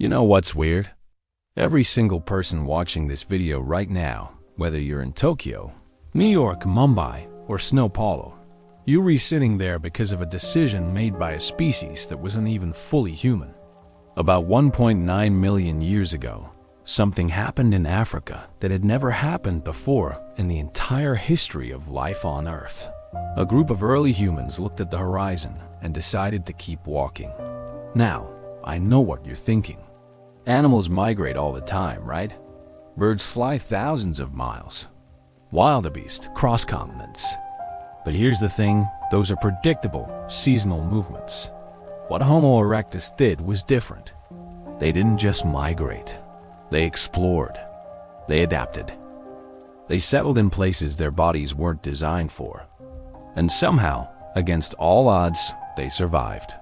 You know what's weird? Every single person watching this video right now, whether you're in Tokyo, New York, Mumbai, or Sao Paulo, you're sitting there because of a decision made by a species that wasn't even fully human. About 1.9 million years ago, something happened in Africa that had never happened before in the entire history of life on Earth. A group of early humans looked at the horizon and decided to keep walking. Now, I know what you're thinking. Animals migrate all the time, right? Birds fly thousands of miles. Wildebeest cross continents. But here's the thing, those are predictable, seasonal movements. What Homo erectus did was different. They didn't just migrate. They explored. They adapted. They settled in places their bodies weren't designed for. And somehow, against all odds, they survived.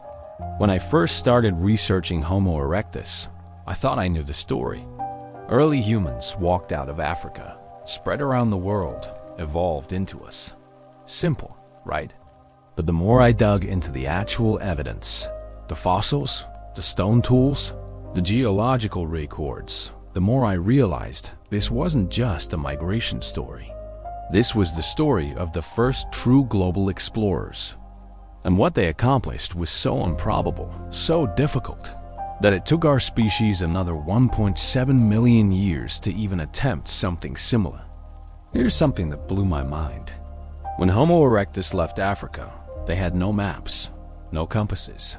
When I first started researching Homo erectus, I thought I knew the story. Early humans walked out of Africa, spread around the world, evolved into us. Simple, right? But the more I dug into the actual evidence, the fossils, the stone tools, the geological records, the more I realized this wasn't just a migration story. This was the story of the first true global explorers. And what they accomplished was so improbable, so difficult, that it took our species another 1.7 million years to even attempt something similar. Here's something that blew my mind. When Homo erectus left Africa, they had no maps, no compasses,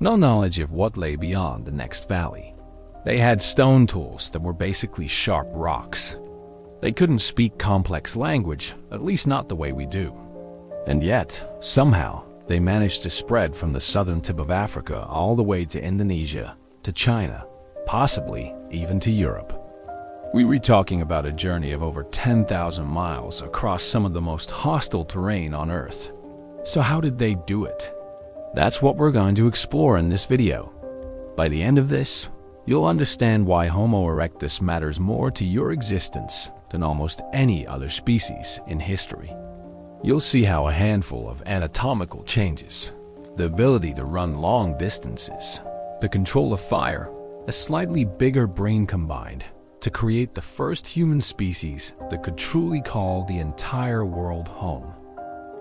no knowledge of what lay beyond the next valley. They had stone tools that were basically sharp rocks. They couldn't speak complex language, at least not the way we do. And yet, somehow, they managed to spread from the southern tip of Africa all the way to Indonesia, to China, possibly even to Europe. We were talking about a journey of over 10,000 miles across some of the most hostile terrain on Earth. So how did they do it? That's what we're going to explore in this video. By the end of this, you'll understand why Homo erectus matters more to your existence than almost any other species in history. You'll see how a handful of anatomical changes, the ability to run long distances, the control of fire, a slightly bigger brain combined to create the first human species that could truly call the entire world home.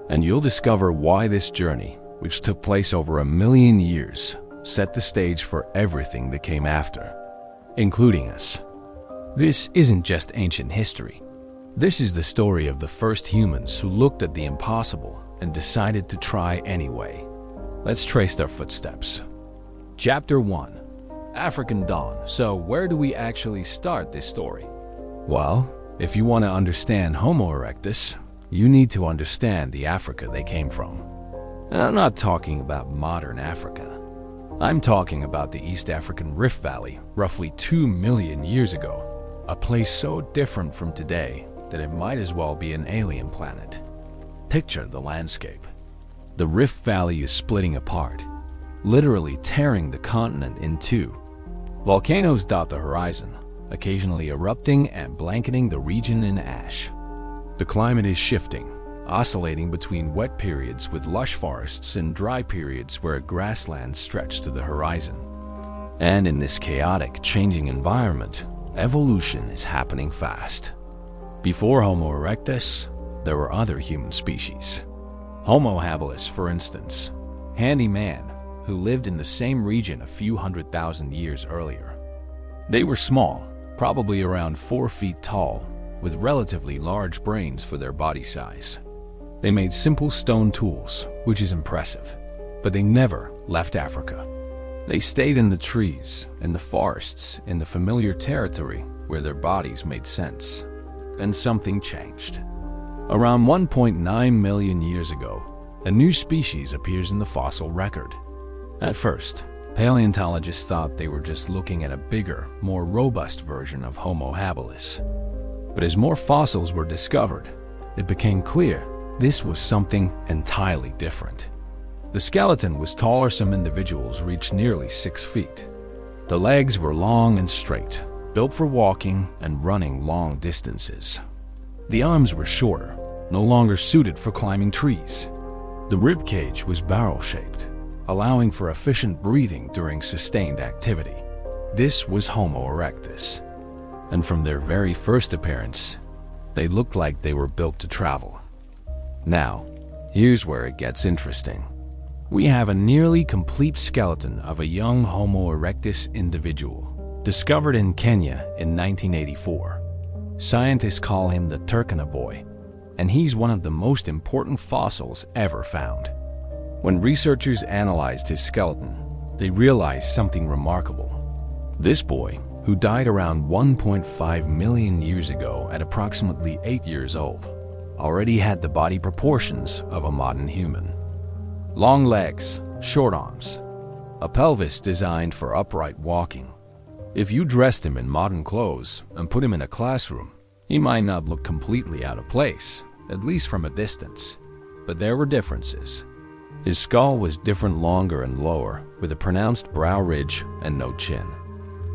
And you'll discover why this journey, which took place over 1 million years, set the stage for everything that came after, including us. This isn't just ancient history. This is the story of the first humans who looked at the impossible and decided to try anyway. Let's trace their footsteps. Chapter 1. African Dawn. So where do we actually start this story? Well, if you want to understand Homo erectus, you need to understand the Africa they came from. And I'm not talking about modern Africa. I'm talking about the East African Rift Valley, roughly 2 million years ago. A place so different from today that it might as well be an alien planet. Picture the landscape. The Rift Valley is splitting apart, literally tearing the continent in two. Volcanoes dot the horizon, occasionally erupting and blanketing the region in ash. The climate is shifting, oscillating between wet periods with lush forests and dry periods where grasslands stretch to the horizon. And in this chaotic, changing environment, evolution is happening fast. Before Homo erectus, there were other human species. Homo habilis, for instance, handy man, who lived in the same region a few 100,000 years earlier. They were small, probably around 4 feet tall, with relatively large brains for their body size. They made simple stone tools, which is impressive, but they never left Africa. They stayed in the trees, in the forests, in the familiar territory where their bodies made sense. Then something changed. Around 1.9 million years ago, a new species appears in the fossil record. At first, paleontologists thought they were just looking at a bigger, more robust version of Homo habilis. But as more fossils were discovered, it became clear this was something entirely different. The skeleton was taller. Some individuals reached nearly 6 feet. The legs were long and straight, built for walking and running long distances. The arms were shorter, no longer suited for climbing trees. The rib cage was barrel-shaped, allowing for efficient breathing during sustained activity. This was Homo erectus. And from their very first appearance, they looked like they were built to travel. Now, here's where it gets interesting. We have a nearly complete skeleton of a young Homo erectus individual, discovered in Kenya in 1984. Scientists call him the Turkana boy, and he's one of the most important fossils ever found. When researchers analyzed his skeleton, they realized something remarkable. This boy, who died around 1.5 million years ago at approximately 8 years old, already had the body proportions of a modern human. Long legs, short arms, a pelvis designed for upright walking. If you dressed him in modern clothes and put him in a classroom, he might not look completely out of place, at least from a distance. But there were differences. His skull was different, longer and lower, with a pronounced brow ridge and no chin.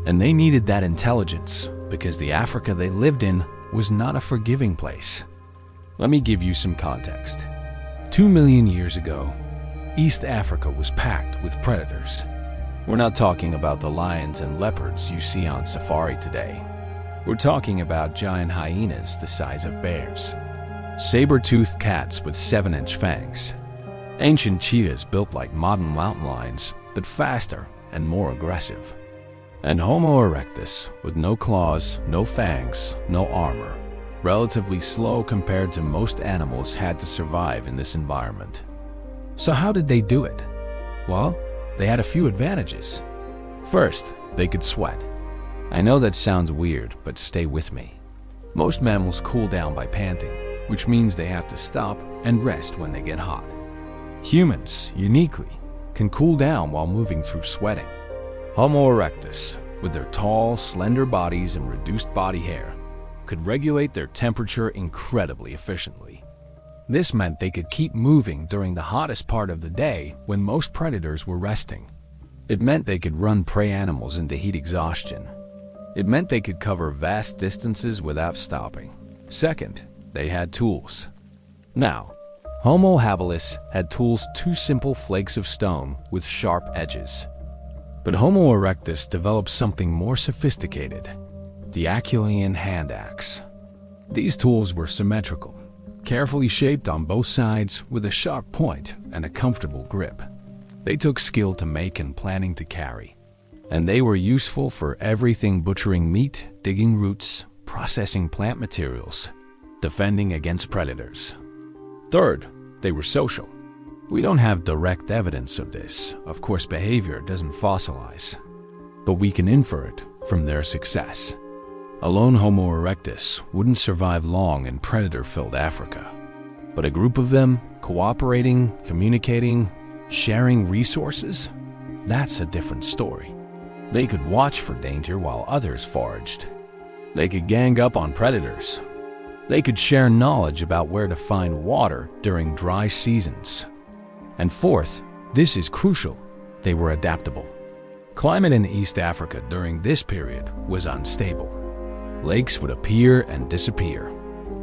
And they needed that intelligence because the Africa they lived in was not a forgiving place. Let me give you some context. 2 million years ago, East Africa was packed with predators. We're not talking about the lions and leopards you see on safari today. We're talking about giant hyenas the size of bears, saber-toothed cats with 7-inch fangs, ancient cheetahs built like modern mountain lions, but faster and more aggressive, and Homo erectus with no claws, no fangs, no armor, relatively slow compared to most animals had to survive in this environment. So how did they do it? Well, they had a few advantages. First, they could sweat. I know that sounds weird, but stay with me. Most mammals cool down by panting, which means they have to stop and rest when they get hot. Humans, uniquely, can cool down while moving through sweating. Homo erectus, with their tall, slender bodies and reduced body hair, could regulate their temperature incredibly efficiently. This meant they could keep moving during the hottest part of the day when most predators were resting. It meant they could run prey animals into heat exhaustion. It meant they could cover vast distances without stopping. Second, they had tools. Now, Homo habilis had tools, 2 simple flakes of stone with sharp edges. But Homo erectus developed something more sophisticated, the Acheulean hand axe. These tools were symmetrical, carefully shaped on both sides with a sharp point and a comfortable grip. They took skill to make and planning to carry, and they were useful for everything: butchering meat, digging roots, processing plant materials, defending against predators. Third, they were social. We don't have direct evidence of this. Of course, behavior doesn't fossilize, but we can infer it from their success. A lone Homo erectus wouldn't survive long in predator-filled Africa, but a group of them cooperating, communicating, sharing resources, that's a different story. They could watch for danger while others foraged. They could gang up on predators. They could share knowledge about where to find water during dry seasons. And fourth, this is crucial, they were adaptable. Climate in East Africa during this period was unstable. Lakes would appear and disappear.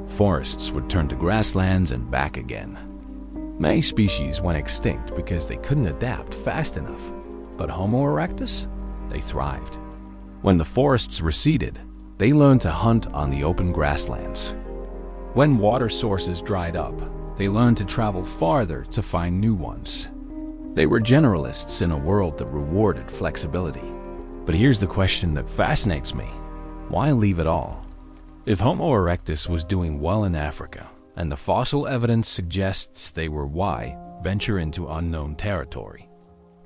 Forests would turn to grasslands and back again. Many species went extinct because they couldn't adapt fast enough. But Homo erectus, they thrived. When the forests receded, they learned to hunt on the open grasslands. When water sources dried up, they learned to travel farther to find new ones. They were generalists in a world that rewarded flexibility. But here's the question that fascinates me. Why leave it all? If Homo erectus was doing well in Africa, and the fossil evidence suggests they were, why venture into unknown territory?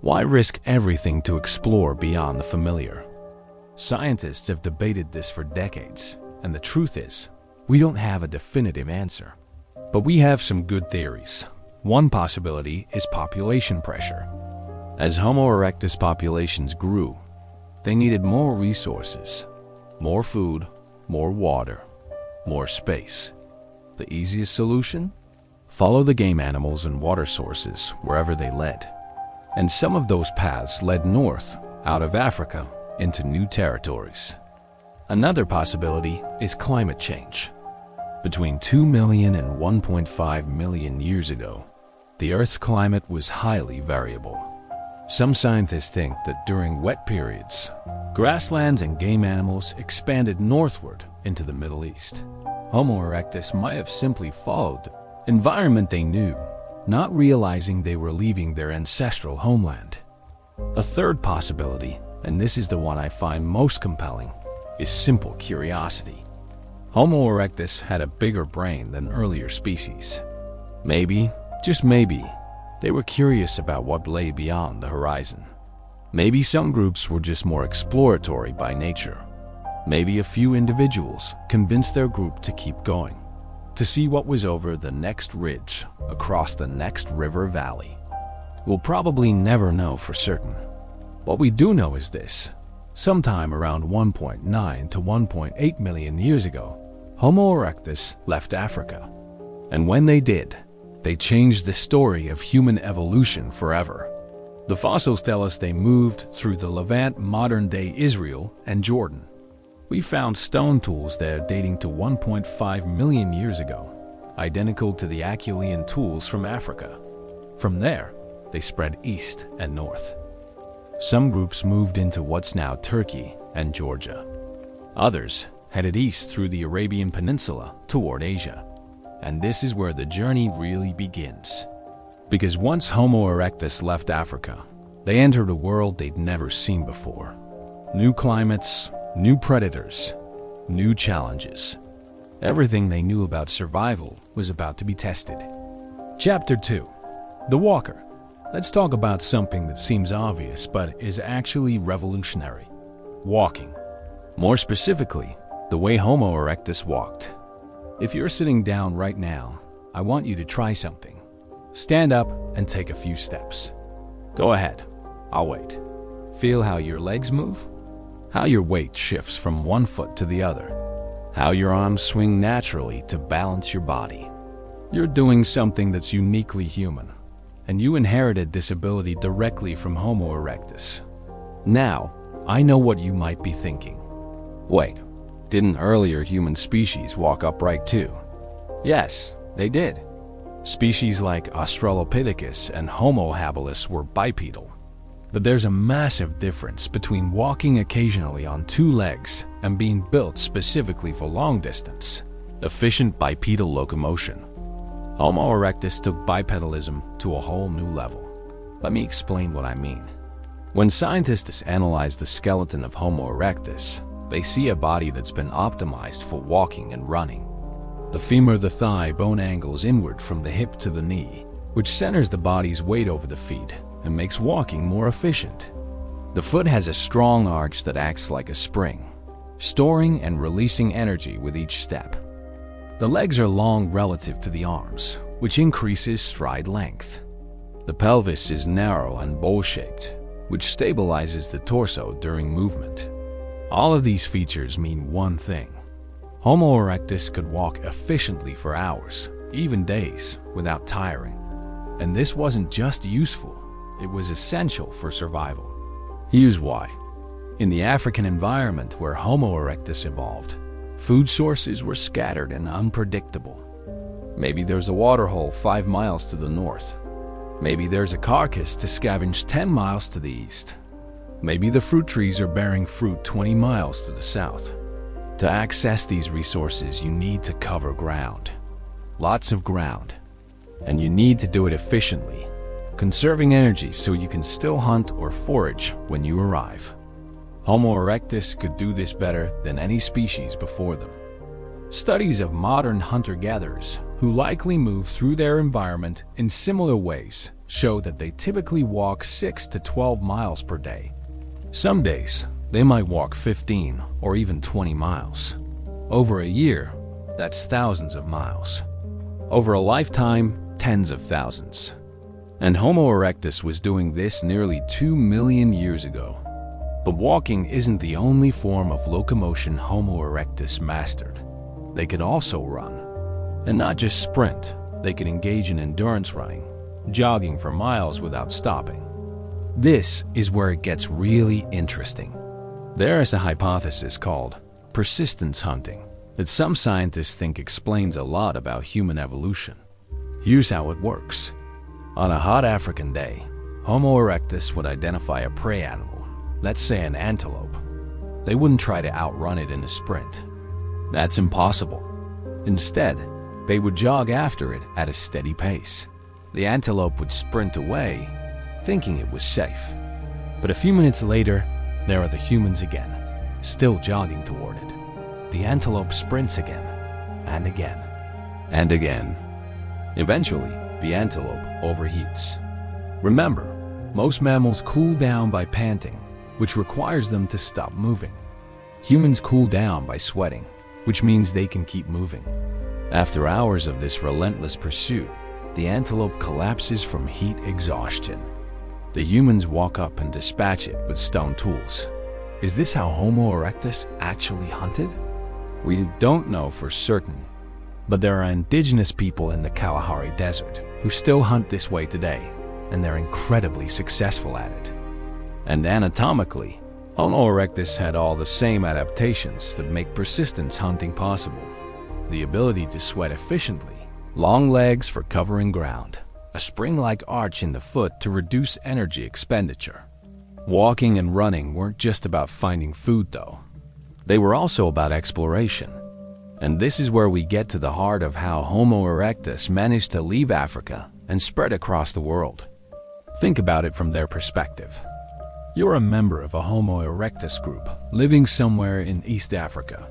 Why risk everything to explore beyond the familiar? Scientists have debated this for decades, and the truth is, we don't have a definitive answer. But we have some good theories. One possibility is population pressure. As Homo erectus populations grew, they needed more resources, more food, more water, more space. The easiest solution? Follow the game animals and water sources wherever they led. And some of those paths led north, out of Africa, into new territories. Another possibility is climate change. Between 2 million and 1.5 million years ago, the Earth's climate was highly variable. Some scientists think that during wet periods, grasslands and game animals expanded northward into the Middle East. Homo erectus might have simply followed the environment they knew, not realizing they were leaving their ancestral homeland. A third possibility, and this is the one I find most compelling, is simple curiosity. Homo erectus had a bigger brain than earlier species. Maybe, just maybe, they were curious about what lay beyond the horizon. Maybe some groups were just more exploratory by nature. Maybe a few individuals convinced their group to keep going, to see what was over the next ridge, across the next river valley. We'll probably never know for certain. What we do know is this: sometime around 1.9 to 1.8 million years ago, Homo erectus left Africa. And when they did, they changed the story of human evolution forever. The fossils tell us they moved through the Levant, modern-day Israel, and Jordan. We found stone tools there dating to 1.5 million years ago, identical to the Acheulean tools from Africa. From there, they spread east and north. Some groups moved into what's now Turkey and Georgia. Others headed east through the Arabian Peninsula toward Asia. And this is where the journey really begins. Because once Homo erectus left Africa, they entered a world they'd never seen before. New climates, new predators, new challenges. Everything they knew about survival was about to be tested. Chapter 2. The Walker. Let's talk about something that seems obvious but is actually revolutionary. Walking. More specifically, the way Homo erectus walked. If you're sitting down right now, I want you to try something. Stand up and take a few steps. Go ahead, I'll wait. Feel how your legs move, how your weight shifts from one foot to the other, how your arms swing naturally to balance your body. You're doing something that's uniquely human, and you inherited this ability directly from Homo erectus. Now, I know what you might be thinking. Wait, didn't earlier human species walk upright too? Yes, they did. Species like Australopithecus and Homo habilis were bipedal. But there's a massive difference between walking occasionally on two legs and being built specifically for long distance, efficient bipedal locomotion. Homo erectus took bipedalism to a whole new level. Let me explain what I mean. When scientists analyze the skeleton of Homo erectus, they see a body that's been optimized for walking and running. The femur, the thigh bone, angles inward from the hip to the knee, which centers the body's weight over the feet and makes walking more efficient. The foot has a strong arch that acts like a spring, storing and releasing energy with each step. The legs are long relative to the arms, which increases stride length. The pelvis is narrow and bowl-shaped, which stabilizes the torso during movement. All of these features mean one thing. Homo erectus could walk efficiently for hours, even days, without tiring. And this wasn't just useful, it was essential for survival. Here's why. In the African environment where Homo erectus evolved, food sources were scattered and unpredictable. Maybe there's a waterhole 5 miles to the north. Maybe there's a carcass to scavenge 10 miles to the east. Maybe the fruit trees are bearing fruit 20 miles to the south. To access these resources, you need to cover ground. Lots of ground. And you need to do it efficiently, conserving energy so you can still hunt or forage when you arrive. Homo erectus could do this better than any species before them. Studies of modern hunter-gatherers, who likely move through their environment in similar ways, show that they typically walk 6 to 12 miles per day. Some days, they might walk 15 or even 20 miles. Over a year, that's thousands of miles. Over a lifetime, tens of thousands. And Homo erectus was doing this nearly 2 million years ago. But walking isn't the only form of locomotion Homo erectus mastered. They could also run. And not just sprint, they could engage in endurance running, jogging for miles without stopping. This is where it gets really interesting. There is a hypothesis called persistence hunting that some scientists think explains a lot about human evolution. Here's how it works. On a hot African day, Homo erectus would identify a prey animal, let's say an antelope. They wouldn't try to outrun it in a sprint. That's impossible. Instead, they would jog after it at a steady pace. The antelope would sprint away, thinking it was safe. But a few minutes later, there are the humans again, still jogging toward it. The antelope sprints again, and again, and again. Eventually, the antelope overheats. Remember, most mammals cool down by panting, which requires them to stop moving. Humans cool down by sweating, which means they can keep moving. After hours of this relentless pursuit, the antelope collapses from heat exhaustion. The humans walk up and dispatch it with stone tools. Is this how Homo erectus actually hunted? We don't know for certain, but there are indigenous people in the Kalahari Desert who still hunt this way today, and they're incredibly successful at it. And anatomically, Homo erectus had all the same adaptations that make persistence hunting possible. The ability to sweat efficiently, long legs for covering ground, a spring-like arch in the foot to reduce energy expenditure. Walking and running weren't just about finding food though. They were also about exploration. And this is where we get to the heart of how Homo erectus managed to leave Africa and spread across the world. Think about it from their perspective. You're a member of a Homo erectus group living somewhere in East Africa.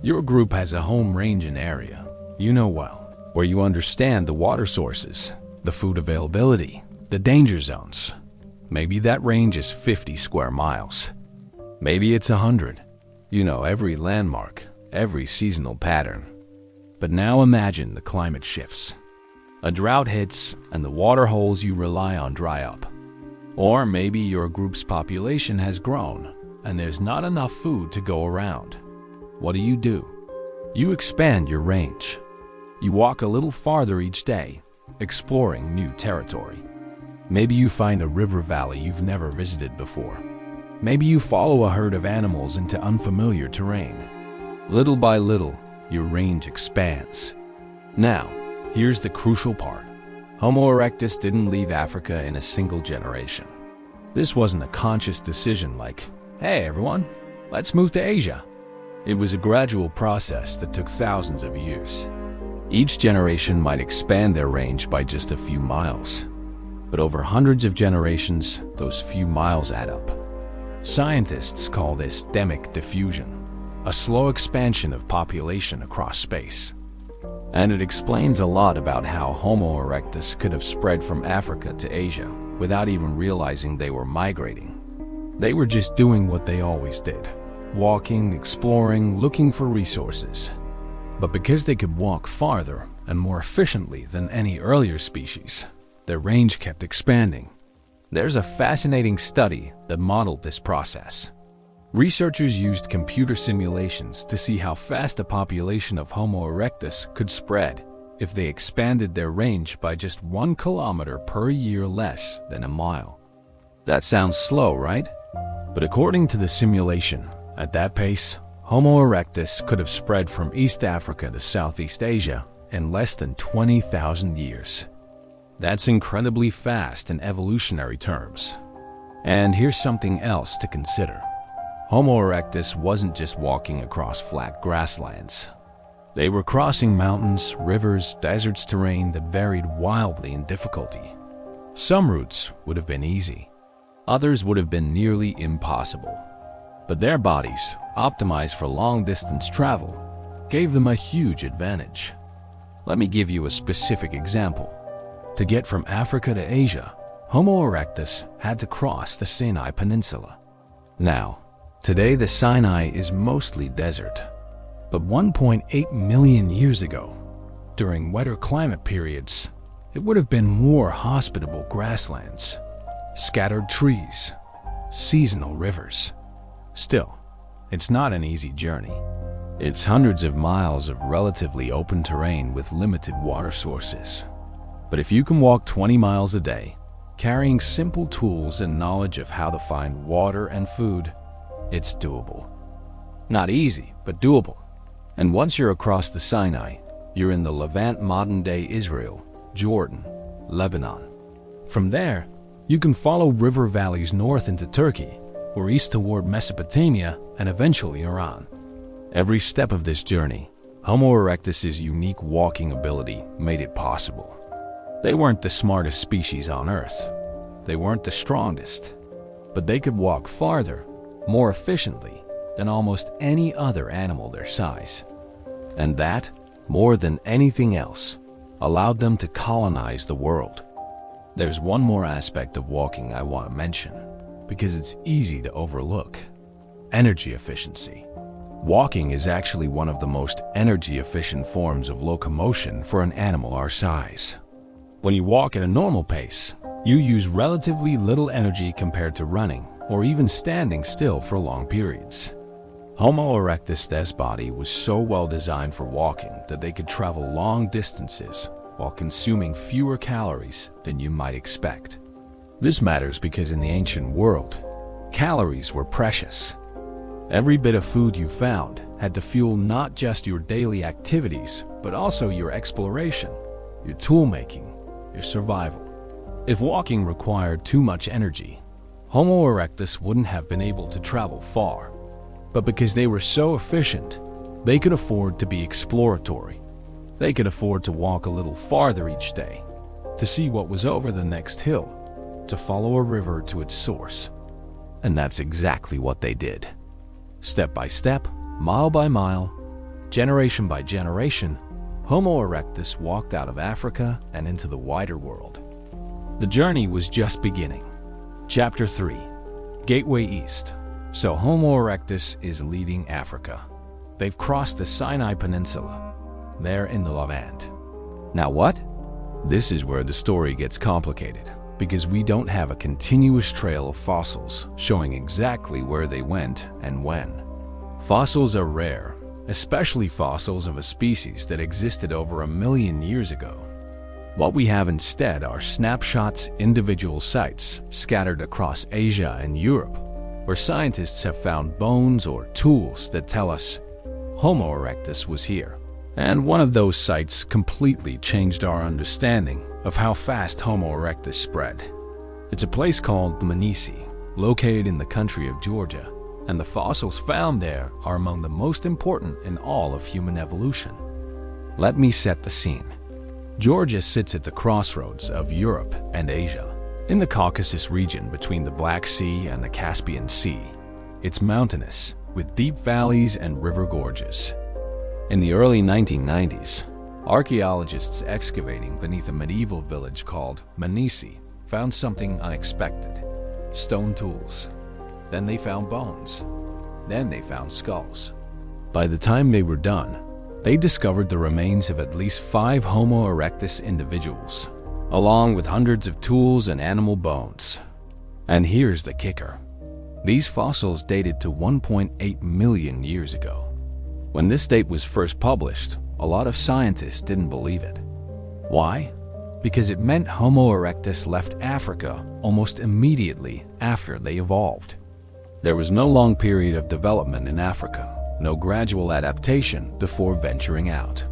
Your group has a home range and area you know well, where you understand the water sources, the food availability, the danger zones. Maybe that range is 50 square miles. Maybe it's 100. You know every landmark, every seasonal pattern. But now imagine the climate shifts. A drought hits and the water holes you rely on dry up. Or maybe your group's population has grown and there's not enough food to go around. What do? You expand your range. You walk a little farther each day, exploring new territory. Maybe you find a river valley you've never visited before. Maybe you follow a herd of animals into unfamiliar terrain. Little by little, your range expands. Now, here's the crucial part. Homo erectus didn't leave Africa in a single generation. This wasn't a conscious decision like, hey everyone, let's move to Asia. It was a gradual process that took thousands of years. Each generation might expand their range by just a few miles. But over hundreds of generations, those few miles add up. Scientists call this demic diffusion, a slow expansion of population across space. And it explains a lot about how Homo erectus could have spread from Africa to Asia without even realizing they were migrating. They were just doing what they always did, walking, exploring, looking for resources. But because they could walk farther and more efficiently than any earlier species, their range kept expanding. There's a fascinating study that modeled this process. Researchers used computer simulations to see how fast a population of Homo erectus could spread if they expanded their range by just 1 kilometer per year less than a mile. That sounds slow, right? But according to the simulation, at that pace, Homo erectus could have spread from East Africa to Southeast Asia in less than 20,000 years. That's incredibly fast in evolutionary terms. And here's something else to consider. Homo erectus wasn't just walking across flat grasslands. They were crossing mountains, rivers, deserts, terrain that varied wildly in difficulty. Some routes would have been easy. Others would have been nearly impossible. But their bodies, optimized for long-distance travel, gave them a huge advantage. Let me give you a specific example. To get from Africa to Asia, Homo erectus had to cross the Sinai Peninsula. Now, today the Sinai is mostly desert. But 1.8 million years ago, during wetter climate periods, it would have been more hospitable grasslands, scattered trees, seasonal rivers. Still, it's not an easy journey. It's hundreds of miles of relatively open terrain with limited water sources. But if you can walk 20 miles a day, carrying simple tools and knowledge of how to find water and food, it's doable. Not easy, but doable. And once you're across the Sinai, you're in the Levant, modern-day Israel, Jordan, Lebanon. From there, You can follow river valleys north into Turkey, or east toward Mesopotamia, and eventually Iran. Every step of this journey, Homo erectus' unique walking ability made it possible. They weren't the smartest species on Earth. They weren't the strongest. But they could walk farther, more efficiently, than almost any other animal their size. And that, more than anything else, allowed them to colonize the world. There's one more aspect of walking I want to mention, because it's easy to overlook. Energy efficiency. Walking is actually one of the most energy-efficient forms of locomotion for an animal our size. When you walk at a normal pace, you use relatively little energy compared to running or even standing still for long periods. Homo erectus' body was so well designed for walking that they could travel long distances while consuming fewer calories than you might expect. This matters because in the ancient world, calories were precious. Every bit of food you found had to fuel not just your daily activities, but also your exploration, your tool-making, your survival. If walking required too much energy, Homo erectus wouldn't have been able to travel far. But because they were so efficient, they could afford to be exploratory. They could afford to walk a little farther each day, to see what was over the next hill, to follow a river to its source. And that's exactly what they did. Step by step, mile by mile, generation by generation, Homo erectus walked out of Africa and into the wider world. The journey was just beginning. Chapter 3. Gateway East. So Homo erectus is leaving Africa. They've crossed the Sinai Peninsula. They're in the Levant. Now what? This is where the story gets complicated, because we don't have a continuous trail of fossils showing exactly where they went and when. Fossils are rare, especially fossils of a species that existed over 1 million years ago. What we have instead are snapshots, individual sites scattered across Asia and Europe, where scientists have found bones or tools that tell us Homo erectus was here. And one of those sites completely changed our understanding of how fast Homo erectus spread. It's a place called Tbilisi, located in the country of Georgia, and the fossils found there are among the most important in all of human evolution. Let me set the scene. Georgia sits at the crossroads of Europe and Asia, in the Caucasus region between the Black Sea and the Caspian Sea. It's mountainous, with deep valleys and river gorges. In the early 1990s, archaeologists excavating beneath a medieval village called Tbilisi found something unexpected: stone tools. Then they found bones. Then they found skulls. By the time they were done, they discovered the remains of at least 5 Homo erectus individuals, along with hundreds of tools and animal bones. And here's the kicker. These fossils dated to 1.8 million years ago. When this date was first published, a lot of scientists didn't believe it. Why? Because it meant Homo erectus left Africa almost immediately after they evolved. There was no long period of development in Africa, no gradual adaptation before venturing out.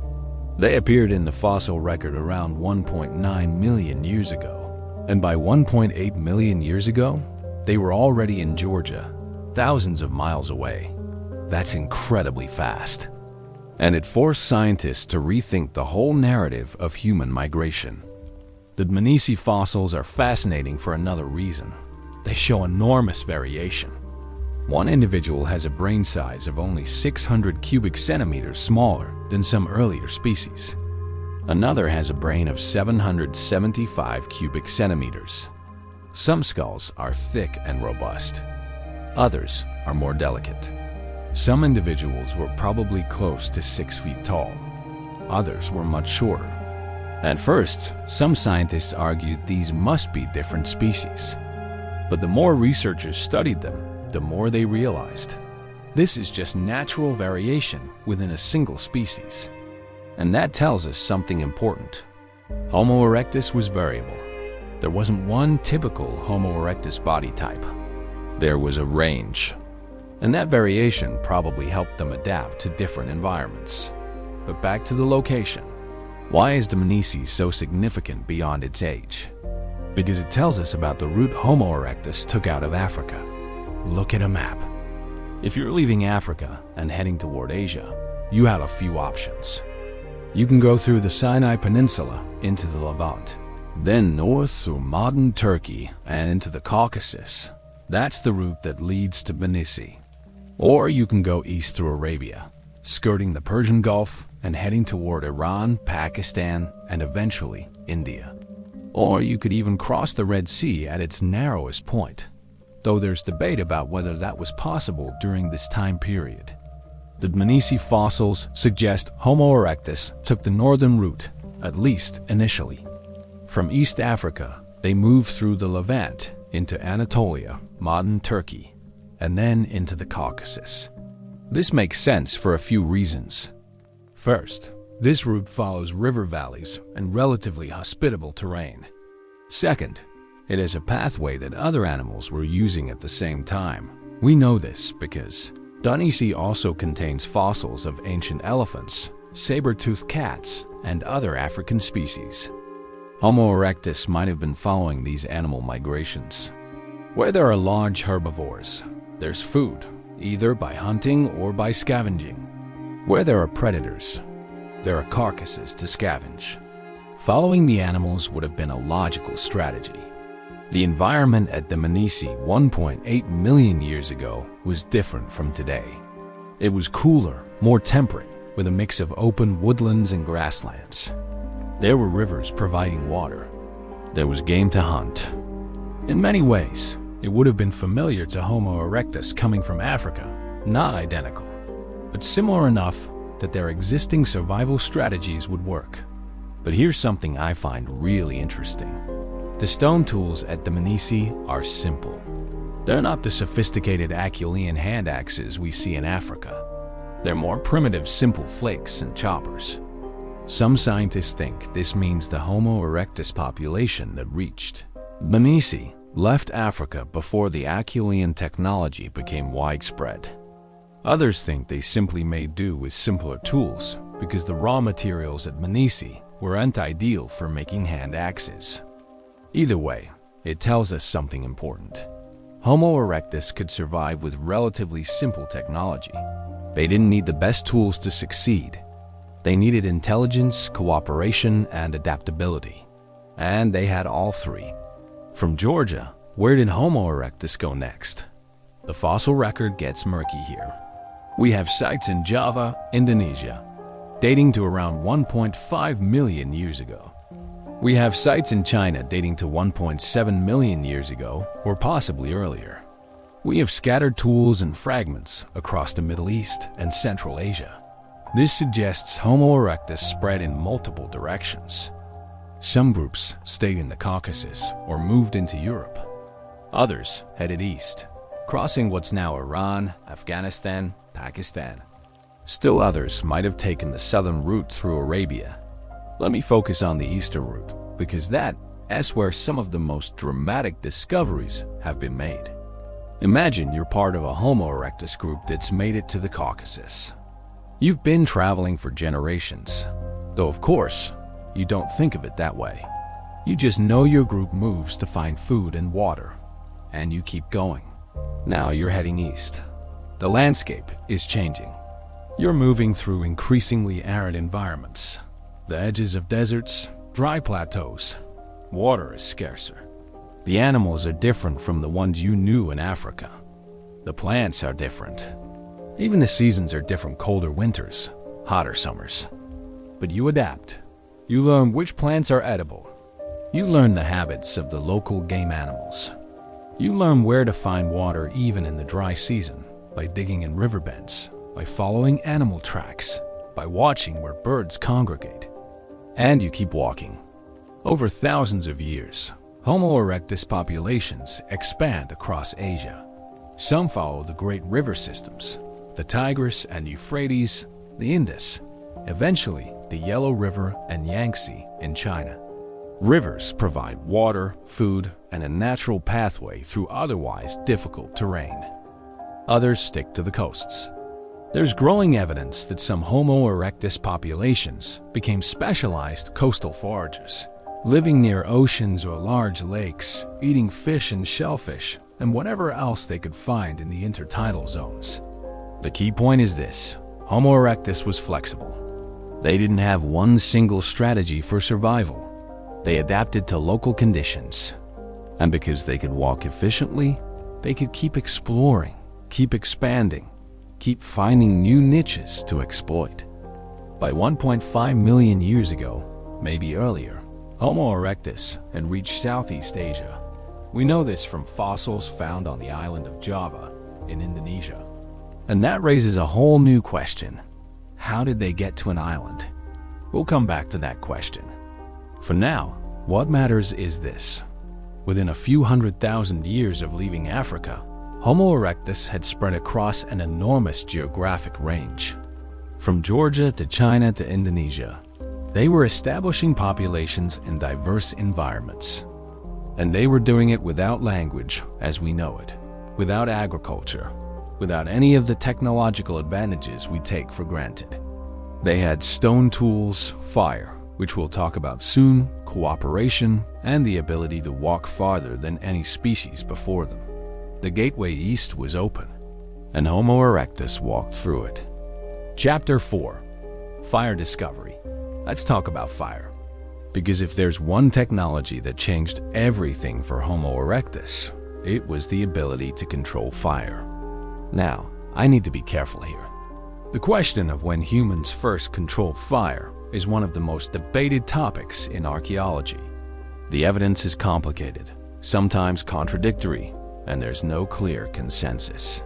They appeared in the fossil record around 1.9 million years ago, and by 1.8 million years ago, they were already in Georgia, thousands of miles away. That's incredibly fast. And it forced scientists to rethink the whole narrative of human migration. The Tbilisi fossils are fascinating for another reason. They show enormous variation. One individual has a brain size of only 600 cubic centimeters smaller than some earlier species. Another has a brain of 775 cubic centimeters. Some skulls are thick and robust. Others are more delicate. Some individuals were probably close to 6 feet tall. Others were much shorter. At first, some scientists argued these must be different species. But the more researchers studied them, the more they realized this is just natural variation within a single species. And that tells us something important. Homo erectus was variable. There wasn't one typical Homo erectus body type. There was a range. And that variation probably helped them adapt to different environments. But back to the location. Why is Tbilisi so significant beyond its age? because it tells us about the route Homo erectus took out of Africa. Look at a map. If you're leaving Africa and heading toward Asia, you have a few options. You can go through the Sinai Peninsula into the Levant, then north through modern Turkey and into the Caucasus. That's the route that leads to Tbilisi. Or you can go east through Arabia, skirting the Persian Gulf and heading toward Iran, Pakistan, and eventually India. Or you could even cross the Red Sea at its narrowest point, though there's debate about whether that was possible during this time period. The Tbilisi fossils suggest Homo erectus took the northern route, at least initially. From East Africa, they moved through the Levant into Anatolia, modern Turkey, and then into the Caucasus. This makes sense for a few reasons. First, this route follows river valleys and relatively hospitable terrain. Second, it is a pathway that other animals were using at the same time. We know this because Tbilisi also contains fossils of ancient elephants, saber-toothed cats, and other African species. Homo erectus might have been following these animal migrations. Where there are large herbivores, there's food, either by hunting or by scavenging. Where there are predators, there are carcasses to scavenge. Following the animals would have been a logical strategy. The environment at Tbilisi 1.8 million years ago was different from today. It was cooler, more temperate, with a mix of open woodlands and grasslands. There were rivers providing water. There was game to hunt. In many ways, it would have been familiar to Homo erectus coming from Africa, not identical, but similar enough that their existing survival strategies would work. But here's something I find really interesting. The stone tools at Tbilisi are simple. They're not the sophisticated Acheulean hand axes we see in Africa. They're more primitive, simple flakes and choppers. Some scientists think this means the Homo erectus population that reached Tbilisi left Africa before the Acheulean technology became widespread. Others think they simply made do with simpler tools because the raw materials at Tbilisi weren't ideal for making hand axes. Either way, it tells us something important. Homo erectus could survive with relatively simple technology. They didn't need the best tools to succeed. They needed intelligence, cooperation, and adaptability. And they had all three. From Georgia, where did Homo erectus go next? The fossil record gets murky here. We have sites in Java, Indonesia, dating to around 1.5 million years ago. We have sites in China dating to 1.7 million years ago, or possibly earlier. We have scattered tools and fragments across the Middle East and Central Asia. This suggests Homo erectus spread in multiple directions. Some groups stayed in the Caucasus or moved into Europe. Others headed east, crossing what's now Iran, Afghanistan, Pakistan. Still others might have taken the southern route through Arabia. Let me focus on the eastern route, because that's where some of the most dramatic discoveries have been made. Imagine you're part of a Homo erectus group that's made it to the Caucasus. You've been traveling for generations, though of course, you don't think of it that way. You just know your group moves to find food and water, and you keep going. Now you're heading east. The landscape is changing. You're moving through increasingly arid environments. The edges of deserts, dry plateaus. Water is scarcer. The animals are different from the ones you knew in Africa. The plants are different. Even the seasons are different: colder winters, hotter summers. But you adapt. You learn which plants are edible. You learn the habits of the local game animals. You learn where to find water even in the dry season, by digging in riverbeds, by following animal tracks, by watching where birds congregate. And you keep walking. Over thousands of years, Homo erectus populations expand across Asia. Some follow the great river systems, the Tigris and Euphrates, the Indus, eventually the Yellow River and Yangtze in China. Rivers provide water, food, and a natural pathway through otherwise difficult terrain. Others stick to the coasts. There's growing evidence that some Homo erectus populations became specialized coastal foragers, living near oceans or large lakes, eating fish and shellfish, and whatever else they could find in the intertidal zones. The key point is this: Homo erectus was flexible. They didn't have one single strategy for survival. They adapted to local conditions. And because they could walk efficiently, they could keep exploring, keep expanding, keep finding new niches to exploit. By 1.5 million years ago, maybe earlier, Homo erectus had reached Southeast Asia. We know this from fossils found on the island of Java in Indonesia. And that raises a whole new question. How did they get to an island? We'll come back to that question. For now, what matters is this. Within a few 100,000 years of leaving Africa, Homo erectus had spread across an enormous geographic range. From Georgia to China to Indonesia, they were establishing populations in diverse environments. And they were doing it without language as we know it, without agriculture, without any of the technological advantages we take for granted. They had stone tools, fire, which we'll talk about soon, cooperation, and the ability to walk farther than any species before them. The gateway east was open, and Homo erectus walked through it. Chapter 4. Fire Discovery. Let's talk about fire. Because if there's one technology that changed everything for Homo erectus, it was the ability to control fire. Now, I need to be careful here. The question of when humans first controlled fire is one of the most debated topics in archaeology. The evidence is complicated, sometimes contradictory, and there's no clear consensus.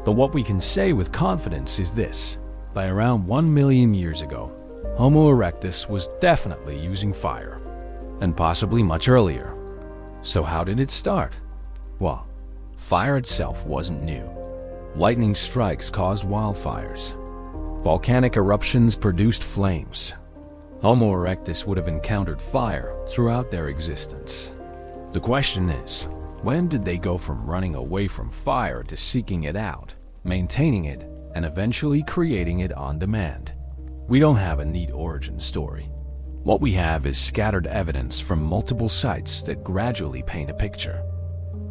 But what we can say with confidence is this: by around 1 million years ago, Homo erectus was definitely using fire, and possibly much earlier. So how did it start? Well, fire itself wasn't new. Lightning strikes caused wildfires. Volcanic eruptions produced flames. Homo erectus would have encountered fire throughout their existence. The question is, when did they go from running away from fire to seeking it out, maintaining it, and eventually creating it on demand? We don't have a neat origin story. What we have is scattered evidence from multiple sites that gradually paint a picture.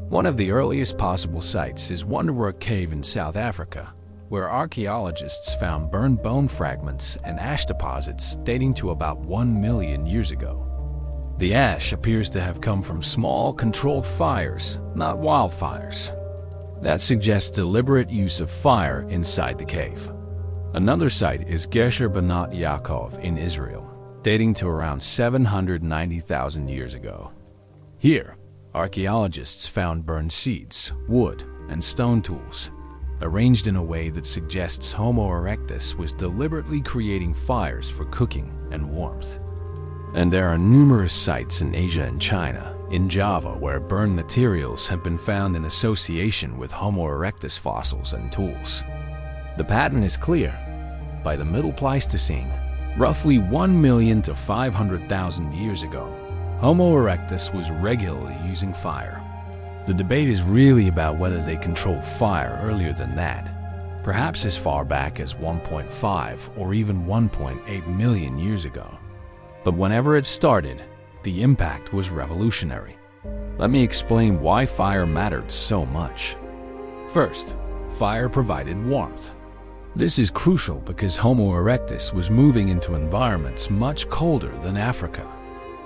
One of the earliest possible sites is Wonderwork Cave in South Africa, where archaeologists found burned bone fragments and ash deposits dating to about 1 million years ago. The ash appears to have come from small, controlled fires, not wildfires. That suggests deliberate use of fire inside the cave. Another site is Gesher Banat Yaakov in Israel, dating to around 790,000 years ago. Here, archaeologists found burned seeds, wood, and stone tools, arranged in a way that suggests Homo erectus was deliberately creating fires for cooking and warmth. And there are numerous sites in Asia and China, in Java, where burned materials have been found in association with Homo erectus fossils and tools. The pattern is clear. By the Middle Pleistocene, roughly 1 million to 500,000 years ago, Homo erectus was regularly using fire. The debate is really about whether they controlled fire earlier than that, perhaps as far back as 1.5 or even 1.8 million years ago. But whenever it started, the impact was revolutionary. Let me explain why fire mattered so much. First, fire provided warmth. This is crucial because Homo erectus was moving into environments much colder than Africa.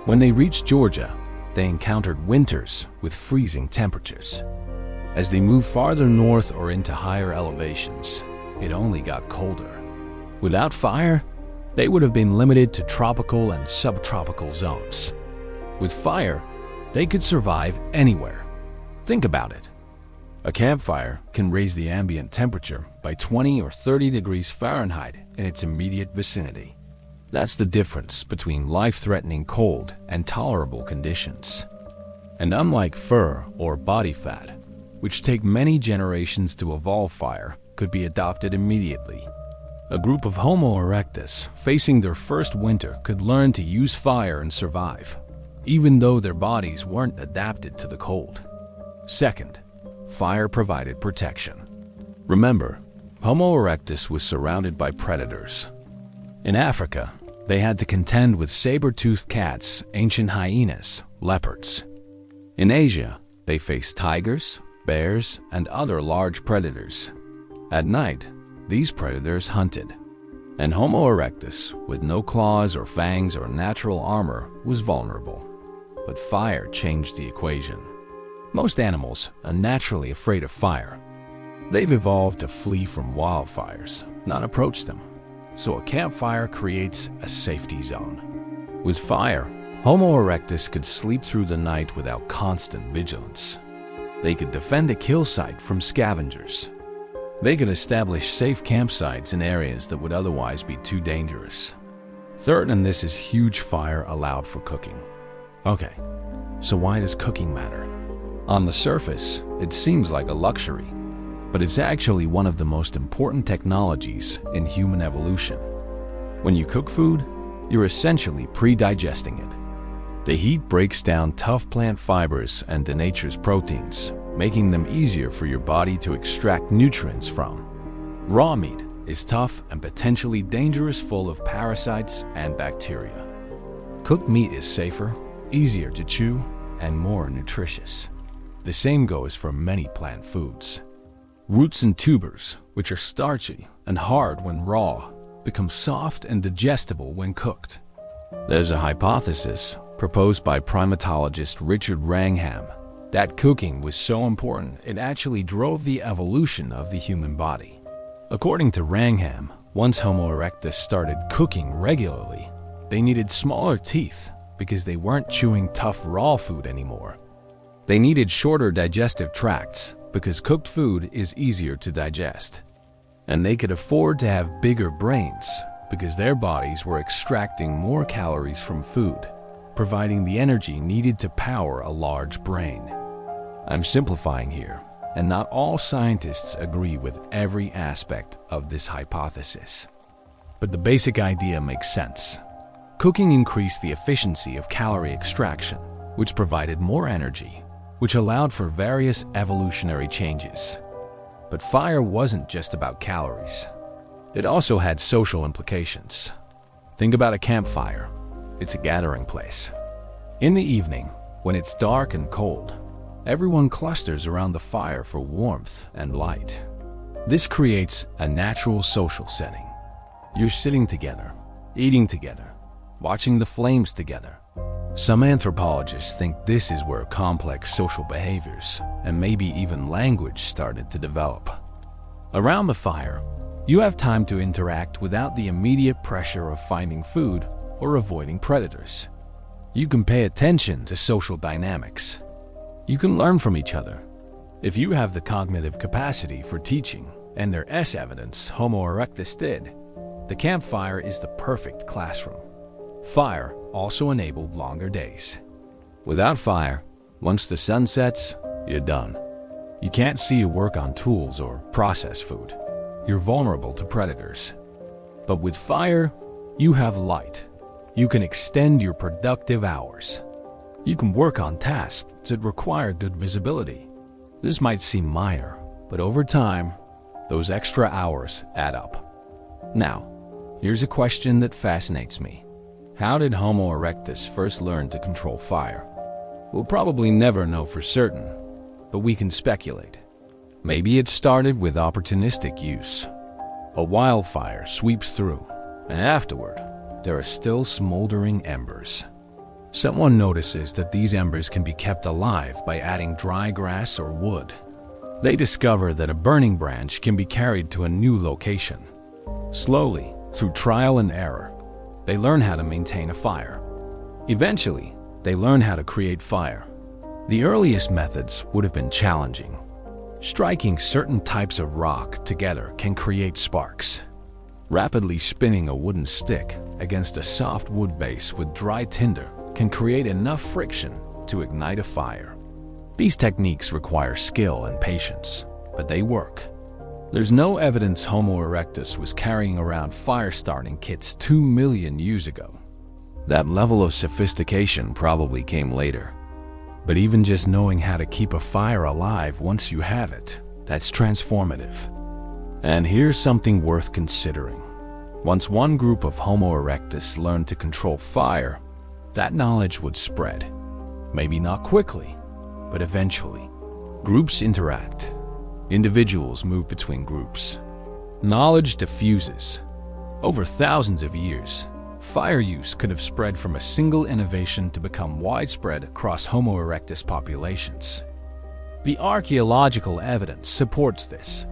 When they reached Georgia, they encountered winters with freezing temperatures. As they moved farther north or into higher elevations, it only got colder. Without fire, they would have been limited to tropical and subtropical zones. With fire, they could survive anywhere. Think about it. A campfire can raise the ambient temperature by 20 or 30 degrees Fahrenheit in its immediate vicinity. That's the difference between life-threatening cold and tolerable conditions. And unlike fur or body fat, which take many generations to evolve, fire could be adopted immediately. A group of Homo erectus facing their first winter could learn to use fire and survive, even though their bodies weren't adapted to the cold. Second, fire provided protection. Remember, Homo erectus was surrounded by predators. In Africa, They had to contend with saber-toothed cats, ancient hyenas, leopards. In Asia, they faced tigers, bears, and other large predators. At night, these predators hunted. And Homo erectus, with no claws or fangs or natural armor, was vulnerable. But fire changed the equation. Most animals are naturally afraid of fire. They've evolved to flee from wildfires, not approach them. So a campfire creates a safety zone. With fire, Homo erectus could sleep through the night without constant vigilance. They could defend a kill site from scavengers. They could establish safe campsites in areas that would otherwise be too dangerous. Third, and this is huge, fire allowed for cooking. Okay, so why does cooking matter? On the surface, it seems like a luxury, but it's actually one of the most important technologies in human evolution. When you cook food, you're essentially pre-digesting it. The heat breaks down tough plant fibers and denatures proteins, making them easier for your body to extract nutrients from. Raw meat is tough and potentially dangerous, full of parasites and bacteria. Cooked meat is safer, easier to chew, and more nutritious. The same goes for many plant foods. Roots and tubers, which are starchy and hard when raw, become soft and digestible when cooked. There's a hypothesis proposed by primatologist Richard Wrangham that cooking was so important it actually drove the evolution of the human body. According to Wrangham, once Homo erectus started cooking regularly, they needed smaller teeth because they weren't chewing tough raw food anymore. They needed shorter digestive tracts because cooked food is easier to digest. And they could afford to have bigger brains because their bodies were extracting more calories from food, providing the energy needed to power a large brain. I'm simplifying here, and not all scientists agree with every aspect of this hypothesis. But the basic idea makes sense. Cooking increased the efficiency of calorie extraction, which provided more energy, which allowed for various evolutionary changes. But fire wasn't just about calories. It also had social implications. Think about a campfire. It's a gathering place. In the evening, when it's dark and cold, everyone clusters around the fire for warmth and light. This creates a natural social setting. You're sitting together, eating together, watching the flames together. Some anthropologists think this is where complex social behaviors and maybe even language started to develop. Around the fire, you have time to interact without the immediate pressure of finding food or avoiding predators. You can pay attention to social dynamics. You can learn from each other. If you have the cognitive capacity for teaching, and there's evidence Homo erectus did, the campfire is the perfect classroom. Fire also enabled longer days. Without fire, once the sun sets, you're done. You can't see your work on tools or process food. You're vulnerable to predators. But with fire, you have light. You can extend your productive hours. You can work on tasks that require good visibility. This might seem minor, but over time, those extra hours add up. Now, here's a question that fascinates me. How did Homo erectus first learn to control fire? We'll probably never know for certain, but we can speculate. Maybe it started with opportunistic use. A wildfire sweeps through, and afterward, there are still smoldering embers. Someone notices that these embers can be kept alive by adding dry grass or wood. They discover that a burning branch can be carried to a new location. Slowly, through trial and error, they learn how to maintain a fire. Eventually, they learn how to create fire. The earliest methods would have been challenging. Striking certain types of rock together can create sparks. Rapidly spinning a wooden stick against a soft wood base with dry tinder can create enough friction to ignite a fire. These techniques require skill and patience, but they work. There's no evidence Homo erectus was carrying around fire-starting kits 2 million years ago. That level of sophistication probably came later. But even just knowing how to keep a fire alive once you have it, that's transformative. And here's something worth considering. Once one group of Homo erectus learned to control fire, that knowledge would spread. Maybe not quickly, but eventually. Groups interact. Individuals move between groups. Knowledge diffuses. Over thousands of years, fire use could have spread from a single innovation to become widespread across Homo erectus populations. The archaeological evidence supports this.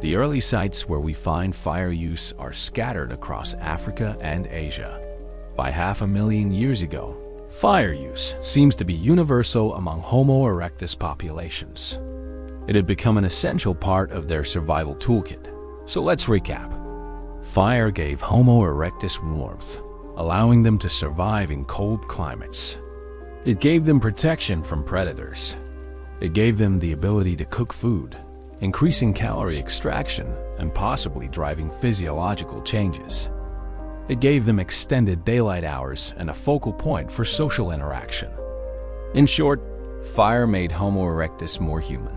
The early sites where we find fire use are scattered across Africa and Asia. By 500,000 years ago, fire use seems to be universal among Homo erectus populations. It had become an essential part of their survival toolkit. So let's recap. Fire gave Homo erectus warmth, allowing them to survive in cold climates. It gave them protection from predators. It gave them the ability to cook food, increasing calorie extraction and possibly driving physiological changes. It gave them extended daylight hours and a focal point for social interaction. In short, fire made Homo erectus more human.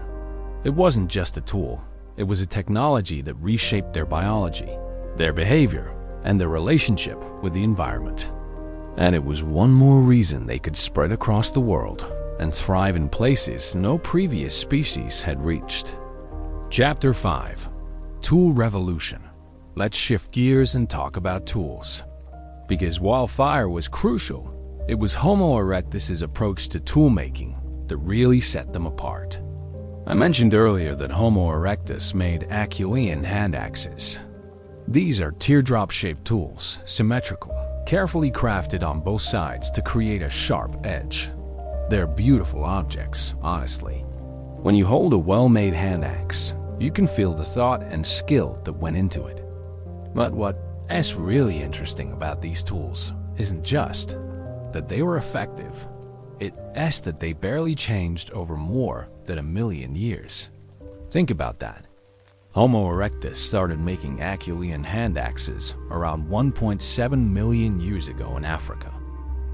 It wasn't just a tool, it was a technology that reshaped their biology, their behavior, and their relationship with the environment. And it was one more reason they could spread across the world and thrive in places no previous species had reached. Chapter 5. Tool Revolution. Let's shift gears and talk about tools. Because while fire was crucial, it was Homo erectus's approach to tool-making that really set them apart. I mentioned earlier that Homo erectus made Acheulean hand axes. These are teardrop-shaped tools, symmetrical, carefully crafted on both sides to create a sharp edge. They're beautiful objects, honestly. When you hold a well-made hand axe, you can feel the thought and skill that went into it. But what's really interesting about these tools isn't just that they were effective. It's that they barely changed over more than 1,000,000 years. Think about that. Homo erectus started making Acheulean hand axes around 1.7 million years ago in Africa.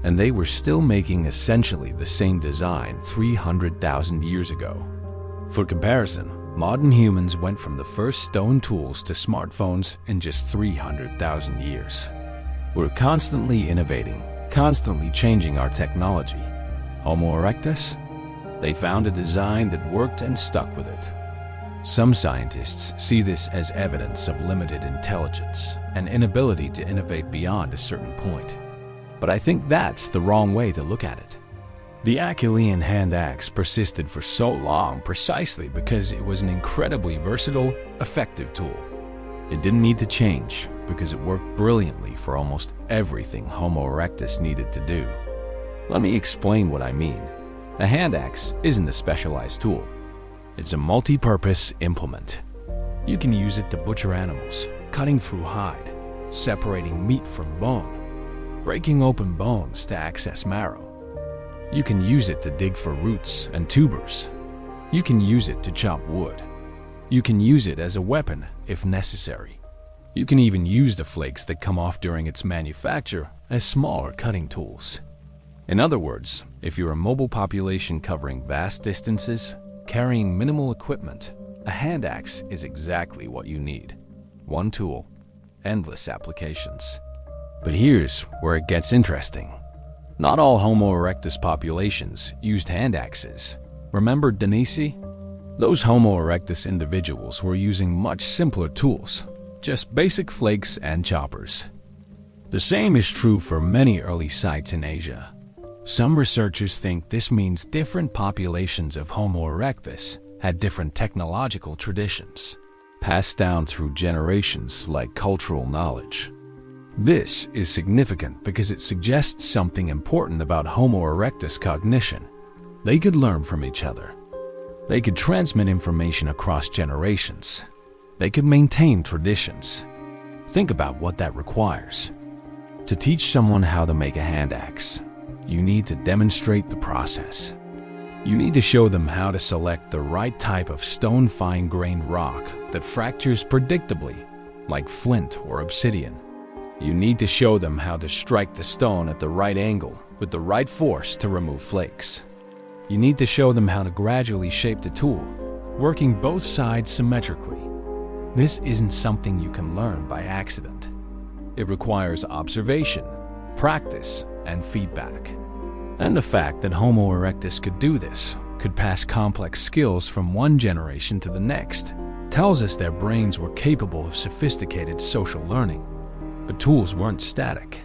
And they were still making essentially the same design 300,000 years ago. For comparison, modern humans went from the first stone tools to smartphones in just 300,000 years. We're constantly innovating, constantly changing our technology. Homo erectus? They found a design that worked and stuck with it. Some scientists see this as evidence of limited intelligence and inability to innovate beyond a certain point. But I think that's the wrong way to look at it. The Acheulean hand axe persisted for so long precisely because it was an incredibly versatile, effective tool. It didn't need to change because it worked brilliantly for almost everything Homo erectus needed to do. Let me explain what I mean. A hand axe isn't a specialized tool. It's a multi-purpose implement. You can use it to butcher animals, cutting through hide, separating meat from bone, breaking open bones to access marrow. You can use it to dig for roots and tubers. You can use it to chop wood. You can use it as a weapon if necessary. You can even use the flakes that come off during its manufacture as smaller cutting tools. In other words, if you're a mobile population covering vast distances, carrying minimal equipment, a hand axe is exactly what you need. One tool, endless applications. But here's where it gets interesting. Not all Homo erectus populations used hand axes. Remember Denisci? Those Homo erectus individuals were using much simpler tools, just basic flakes and choppers. The same is true for many early sites in Asia. Some researchers think this means different populations of Homo erectus had different technological traditions, passed down through generations like cultural knowledge. This is significant because it suggests something important about Homo erectus cognition. They could learn from each other. They could transmit information across generations. They could maintain traditions. Think about what that requires. To teach someone how to make a hand axe, you need to demonstrate the process. You need to show them how to select the right type of stone fine-grained rock that fractures predictably, like flint or obsidian. You need to show them how to strike the stone at the right angle with the right force to remove flakes. You need to show them how to gradually shape the tool, working both sides symmetrically. This isn't something you can learn by accident. It requires observation, practice, and feedback. And the fact that Homo erectus could do this, could pass complex skills from one generation to the next, tells us their brains were capable of sophisticated social learning. But tools weren't static.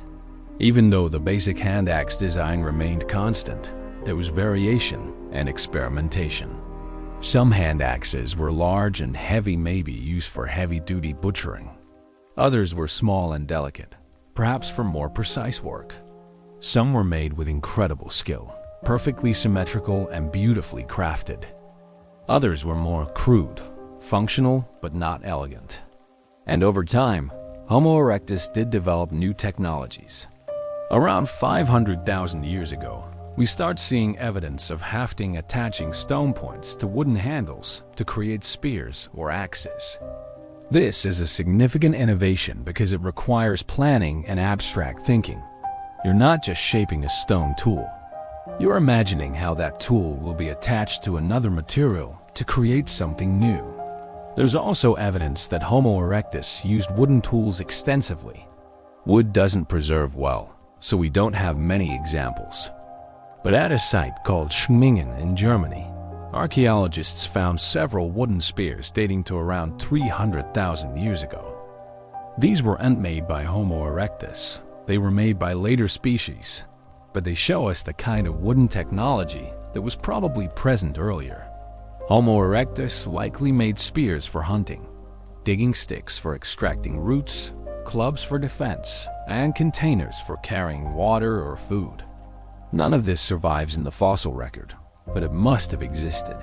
Even though the basic hand axe design remained constant, there was variation and experimentation. Some hand axes were large and heavy, maybe used for heavy-duty butchering. Others were small and delicate, perhaps for more precise work. Some were made with incredible skill, perfectly symmetrical and beautifully crafted. Others were more crude, functional but not elegant. And over time, Homo erectus did develop new technologies. Around 500,000 years ago, we start seeing evidence of hafting attaching stone points to wooden handles to create spears or axes. This is a significant innovation because it requires planning and abstract thinking. You're not just shaping a stone tool. You're imagining how that tool will be attached to another material to create something new. There's also evidence that Homo erectus used wooden tools extensively. Wood doesn't preserve well, so we don't have many examples. But at a site called Schmingen in Germany, archaeologists found several wooden spears dating to around 300,000 years ago. These weren't made by Homo erectus. They were made by later species, but they show us the kind of wooden technology that was probably present earlier. Homo erectus likely made spears for hunting, digging sticks for extracting roots, clubs for defense, and containers for carrying water or food. None of this survives in the fossil record, but it must have existed.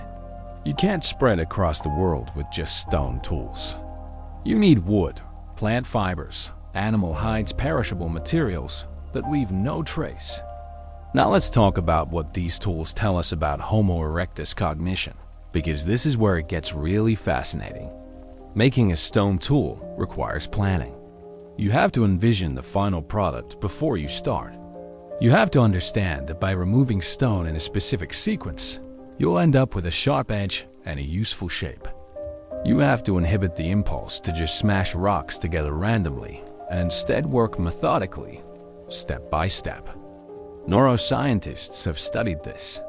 You can't spread across the world with just stone tools. You need wood, plant fibers, animal hides, perishable materials that leave no trace. Now let's talk about what these tools tell us about Homo erectus cognition, because this is where it gets really fascinating. Making a stone tool requires planning. You have to envision the final product before you start. You have to understand that by removing stone in a specific sequence, you'll end up with a sharp edge and a useful shape. You have to inhibit the impulse to just smash rocks together randomly and instead work methodically, step by step. Neuroscientists have studied this.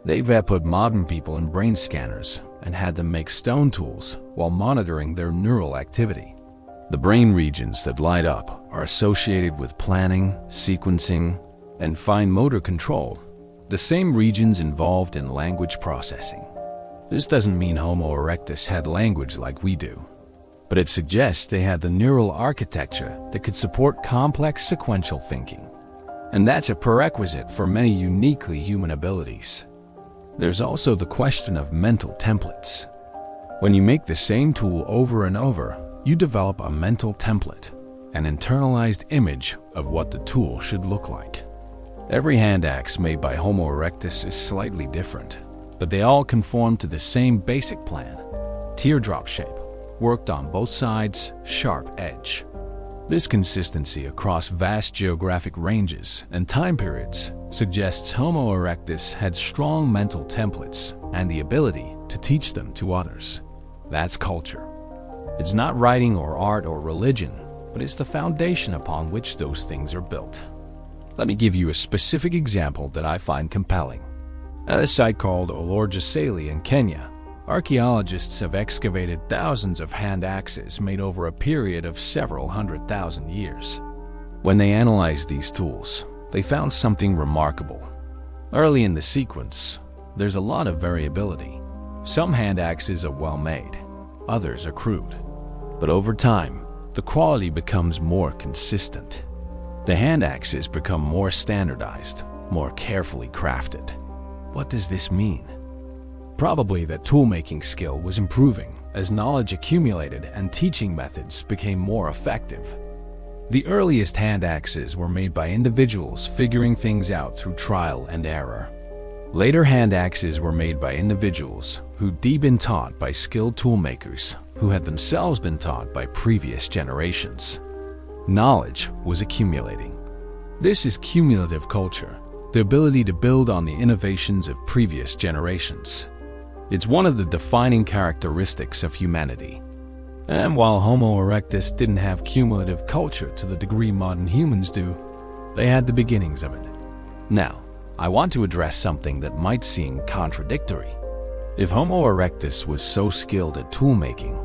They've put modern people in brain scanners and had them make stone tools while monitoring their neural activity. The brain regions that light up are associated with planning, sequencing, and fine motor control, the same regions involved in language processing. This doesn't mean Homo erectus had language like we do, but it suggests they had the neural architecture that could support complex sequential thinking. And that's a prerequisite for many uniquely human abilities. There's also the question of mental templates. When you make the same tool over and over, you develop a mental template, an internalized image of what the tool should look like. Every hand axe made by Homo erectus is slightly different, but they all conform to the same basic plan: teardrop shape, worked on both sides, sharp edge. This consistency across vast geographic ranges and time periods suggests Homo erectus had strong mental templates and the ability to teach them to others. That's culture. It's not writing or art or religion, but it's the foundation upon which those things are built. Let me give you a specific example that I find compelling. At a site called Olorgesailie in Kenya, archaeologists have excavated thousands of hand axes made over a period of several 100,000 years. When they analyzed these tools, they found something remarkable. Early in the sequence, there's a lot of variability. Some hand axes are well made, others are crude. But over time, the quality becomes more consistent. The hand axes become more standardized, more carefully crafted. What does this mean? Probably that tool-making skill was improving as knowledge accumulated and teaching methods became more effective. The earliest hand axes were made by individuals figuring things out through trial and error. Later hand axes were made by individuals who'd been taught by skilled toolmakers who had themselves been taught by previous generations. Knowledge was accumulating. This is cumulative culture, the ability to build on the innovations of previous generations. It's one of the defining characteristics of humanity. And while Homo erectus didn't have cumulative culture to the degree modern humans do, they had the beginnings of it. Now, I want to address something that might seem contradictory. If Homo erectus was so skilled at tool-making,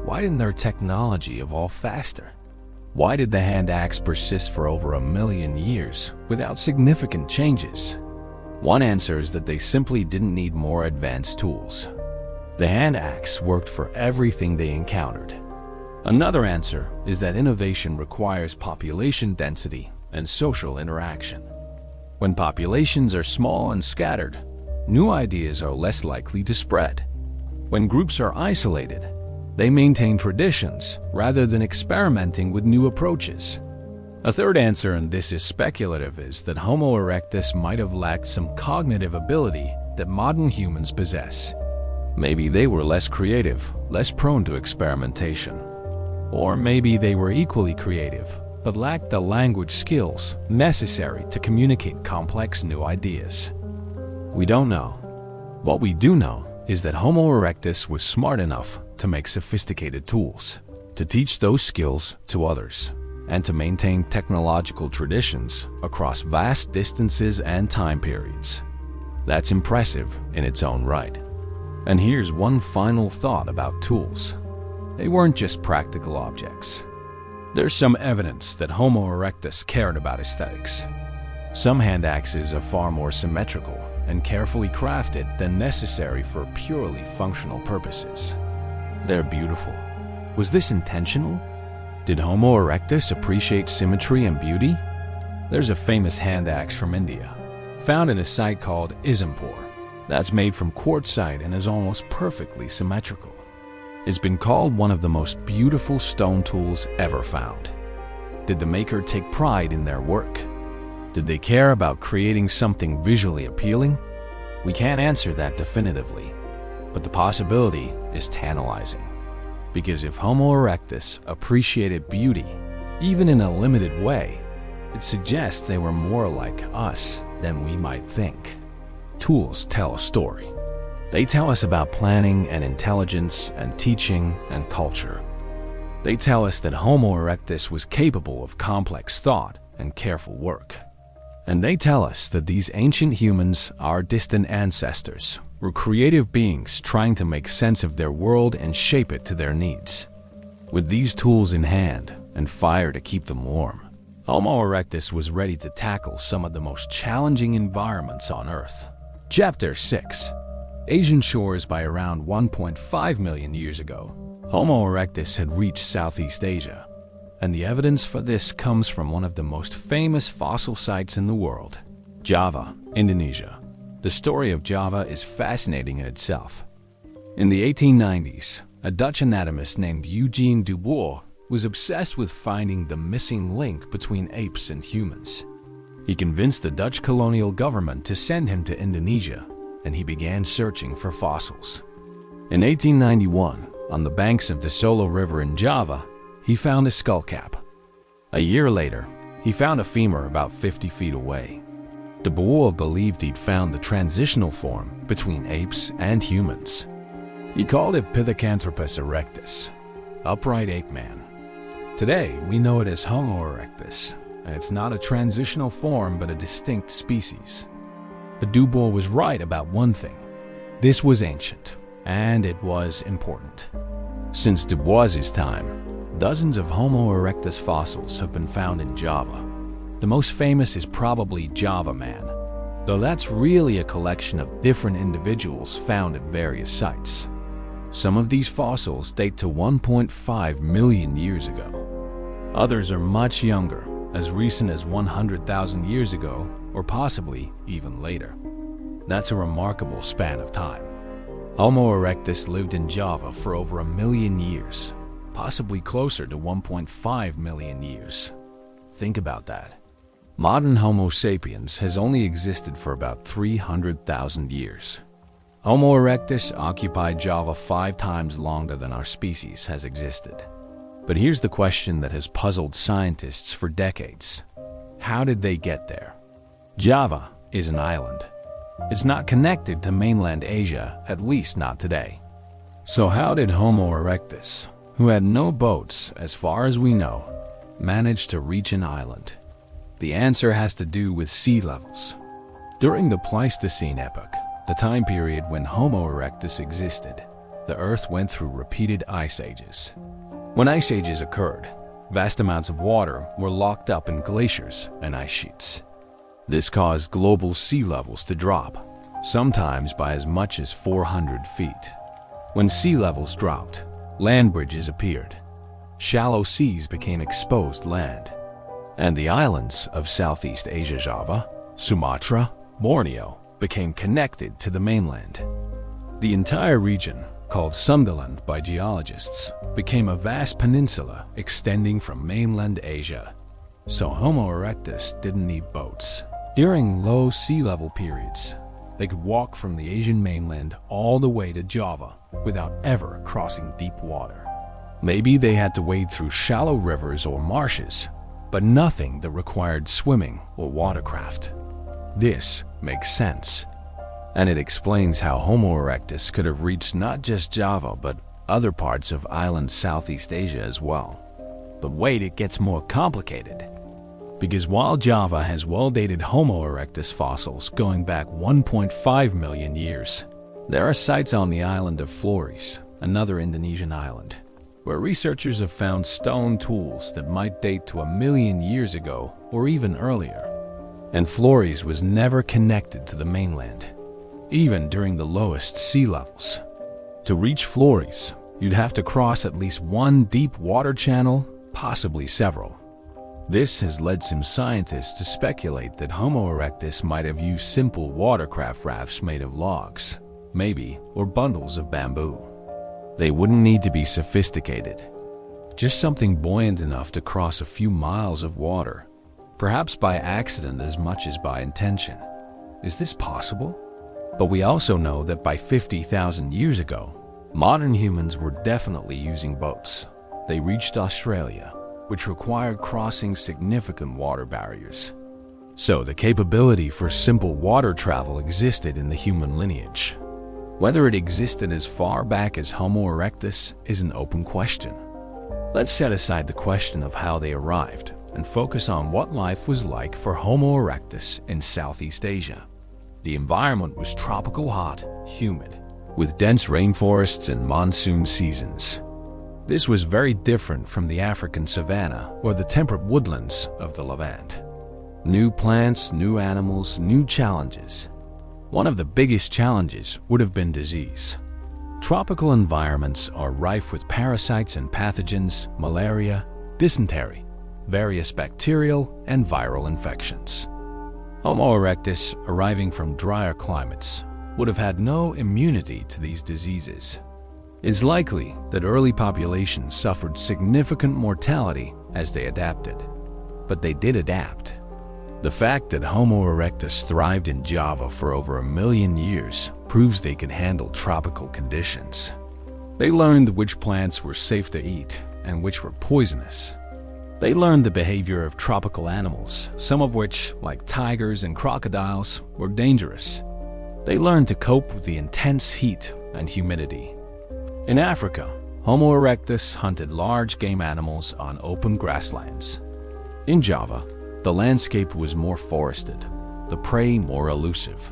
why didn't their technology evolve faster? Why did the hand axe persist for over 1 million years without significant changes? One answer is that they simply didn't need more advanced tools. The hand axe worked for everything they encountered. Another answer is that innovation requires population density and social interaction. When populations are small and scattered, new ideas are less likely to spread. When groups are isolated, they maintain traditions rather than experimenting with new approaches. A third answer, and this is speculative, is that Homo erectus might have lacked some cognitive ability that modern humans possess. Maybe they were less creative, less prone to experimentation. Or maybe they were equally creative, but lacked the language skills necessary to communicate complex new ideas. We don't know. What we do know is that Homo erectus was smart enough to make sophisticated tools, to teach those skills to others, and to maintain technological traditions across vast distances and time periods. That's impressive in its own right. And here's one final thought about tools. They weren't just practical objects. There's some evidence that Homo erectus cared about aesthetics. Some hand axes are far more symmetrical and carefully crafted than necessary for purely functional purposes. They're beautiful. Was this intentional? Did Homo erectus appreciate symmetry and beauty? There's a famous hand axe from India, found in a site called Izampur, that's made from quartzite and is almost perfectly symmetrical. It's been called one of the most beautiful stone tools ever found. Did the maker take pride in their work? Did they care about creating something visually appealing? We can't answer that definitively, but the possibility is tantalizing. Because if Homo erectus appreciated beauty, even in a limited way, it suggests they were more like us than we might think. Tools tell a story. They tell us about planning and intelligence and teaching and culture. They tell us that Homo erectus was capable of complex thought and careful work. And they tell us that these ancient humans, our distant ancestors, were creative beings trying to make sense of their world and shape it to their needs. With these tools in hand and fire to keep them warm, Homo erectus was ready to tackle some of the most challenging environments on Earth. Chapter 6. Asian shores. By around 1.5 million years ago, Homo erectus had reached Southeast Asia, and the evidence for this comes from one of the most famous fossil sites in the world, Java, Indonesia. The story of Java is fascinating in itself. In the 1890s, a Dutch anatomist named Eugene Dubois was obsessed with finding the missing link between apes and humans. He convinced the Dutch colonial government to send him to Indonesia, and he began searching for fossils. In 1891, on the banks of the Solo River in Java, he found a skullcap. A year later, he found a femur about 50 feet away. Dubois believed he'd found the transitional form between apes and humans. He called it Pithecanthropus erectus, upright ape man. Today, we know it as Homo erectus, and it's not a transitional form but a distinct species. But Dubois was right about one thing. This was ancient, and it was important. Since Dubois's time, dozens of Homo erectus fossils have been found in Java. The most famous is probably Java Man, though that's really a collection of different individuals found at various sites. Some of these fossils date to 1.5 million years ago. Others are much younger, as recent as 100,000 years ago, or possibly even later. That's a remarkable span of time. Homo erectus lived in Java for over 1 million years, possibly closer to 1.5 million years. Think about that. Modern Homo sapiens has only existed for about 300,000 years. Homo erectus occupied Java 5 times longer than our species has existed. But here's the question that has puzzled scientists for decades. How did they get there? Java is an island. It's not connected to mainland Asia, at least not today. So how did Homo erectus, who had no boats as far as we know, managed to reach an island? The answer has to do with sea levels. During the Pleistocene epoch, the time period when Homo erectus existed, the Earth went through repeated ice ages. When ice ages occurred, vast amounts of water were locked up in glaciers and ice sheets. This caused global sea levels to drop, sometimes by as much as 400 feet. When sea levels dropped, land bridges appeared. Shallow seas became exposed land, and the islands of Southeast Asia, Java, Sumatra, Borneo, became connected to the mainland. The entire region, called Sundaland by geologists, became a vast peninsula extending from mainland Asia. So Homo erectus didn't need boats. During low sea level periods, they could walk from the Asian mainland all the way to Java without ever crossing deep water. Maybe they had to wade through shallow rivers or marshes, but nothing that required swimming or watercraft. This makes sense, and it explains how Homo erectus could have reached not just Java but other parts of island Southeast Asia as well. But wait, it gets more complicated. Because while Java has well-dated Homo erectus fossils going back 1.5 million years, there are sites on the island of Flores, another Indonesian island, where researchers have found stone tools that might date to 1 million years ago or even earlier. And Flores was never connected to the mainland, even during the lowest sea levels. To reach Flores, you'd have to cross at least one deep water channel, possibly several. This has led some scientists to speculate that Homo erectus might have used simple watercraft rafts made of logs, maybe, or bundles of bamboo. They wouldn't need to be sophisticated. Just something buoyant enough to cross a few miles of water, perhaps by accident as much as by intention. Is this possible? But we also know that by 50,000 years ago, modern humans were definitely using boats. They reached Australia, which required crossing significant water barriers. So the capability for simple water travel existed in the human lineage. Whether it existed as far back as Homo erectus is an open question. Let's set aside the question of how they arrived and focus on what life was like for Homo erectus in Southeast Asia. The environment was tropical hot, humid, with dense rainforests and monsoon seasons. This was very different from the African savanna or the temperate woodlands of the Levant. New plants, new animals, new challenges. One of the biggest challenges would have been disease. Tropical environments are rife with parasites and pathogens, malaria, dysentery, various bacterial and viral infections. Homo erectus, arriving from drier climates, would have had no immunity to these diseases. It's likely that early populations suffered significant mortality as they adapted, but they did adapt. The fact that Homo erectus thrived in Java for over 1 million years proves they could handle tropical conditions. They learned which plants were safe to eat and which were poisonous. They learned the behavior of tropical animals, some of which, like tigers and crocodiles, were dangerous. They learned to cope with the intense heat and humidity. In Africa, Homo erectus hunted large game animals on open grasslands. In Java, the landscape was more forested, the prey more elusive.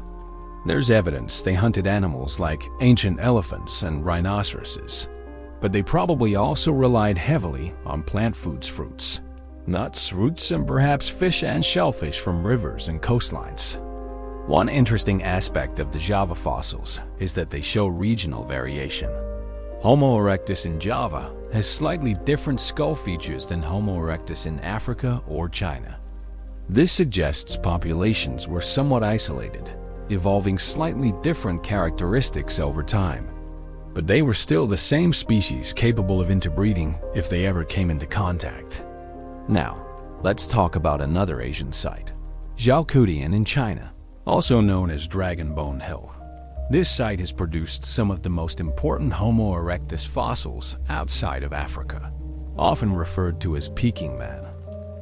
There's evidence they hunted animals like ancient elephants and rhinoceroses, but they probably also relied heavily on plant foods, fruits, nuts, roots, and perhaps fish and shellfish from rivers and coastlines. One interesting aspect of the Java fossils is that they show regional variation. Homo erectus in Java has slightly different skull features than Homo erectus in Africa or China. This suggests populations were somewhat isolated, evolving slightly different characteristics over time. But they were still the same species capable of interbreeding if they ever came into contact. Now, let's talk about another Asian site, Zhaokudian in China, also known as Dragon Bone Hill. This site has produced some of the most important Homo erectus fossils outside of Africa, often referred to as Peking Man.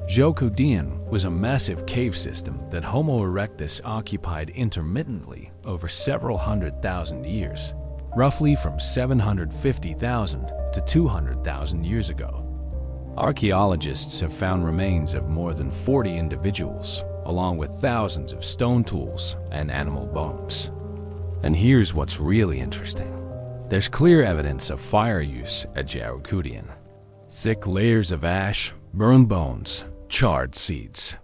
Zhaokudian was a massive cave system that Homo erectus occupied intermittently over several 100,000 years. roughly from 750,000 to 200,000 years ago. Archaeologists have found remains of more than 40 individuals, along with thousands of stone tools and animal bones. And here's what's really interesting. There's clear evidence of fire use at Jarukutian. Thick layers of ash, burned bones, charred seeds.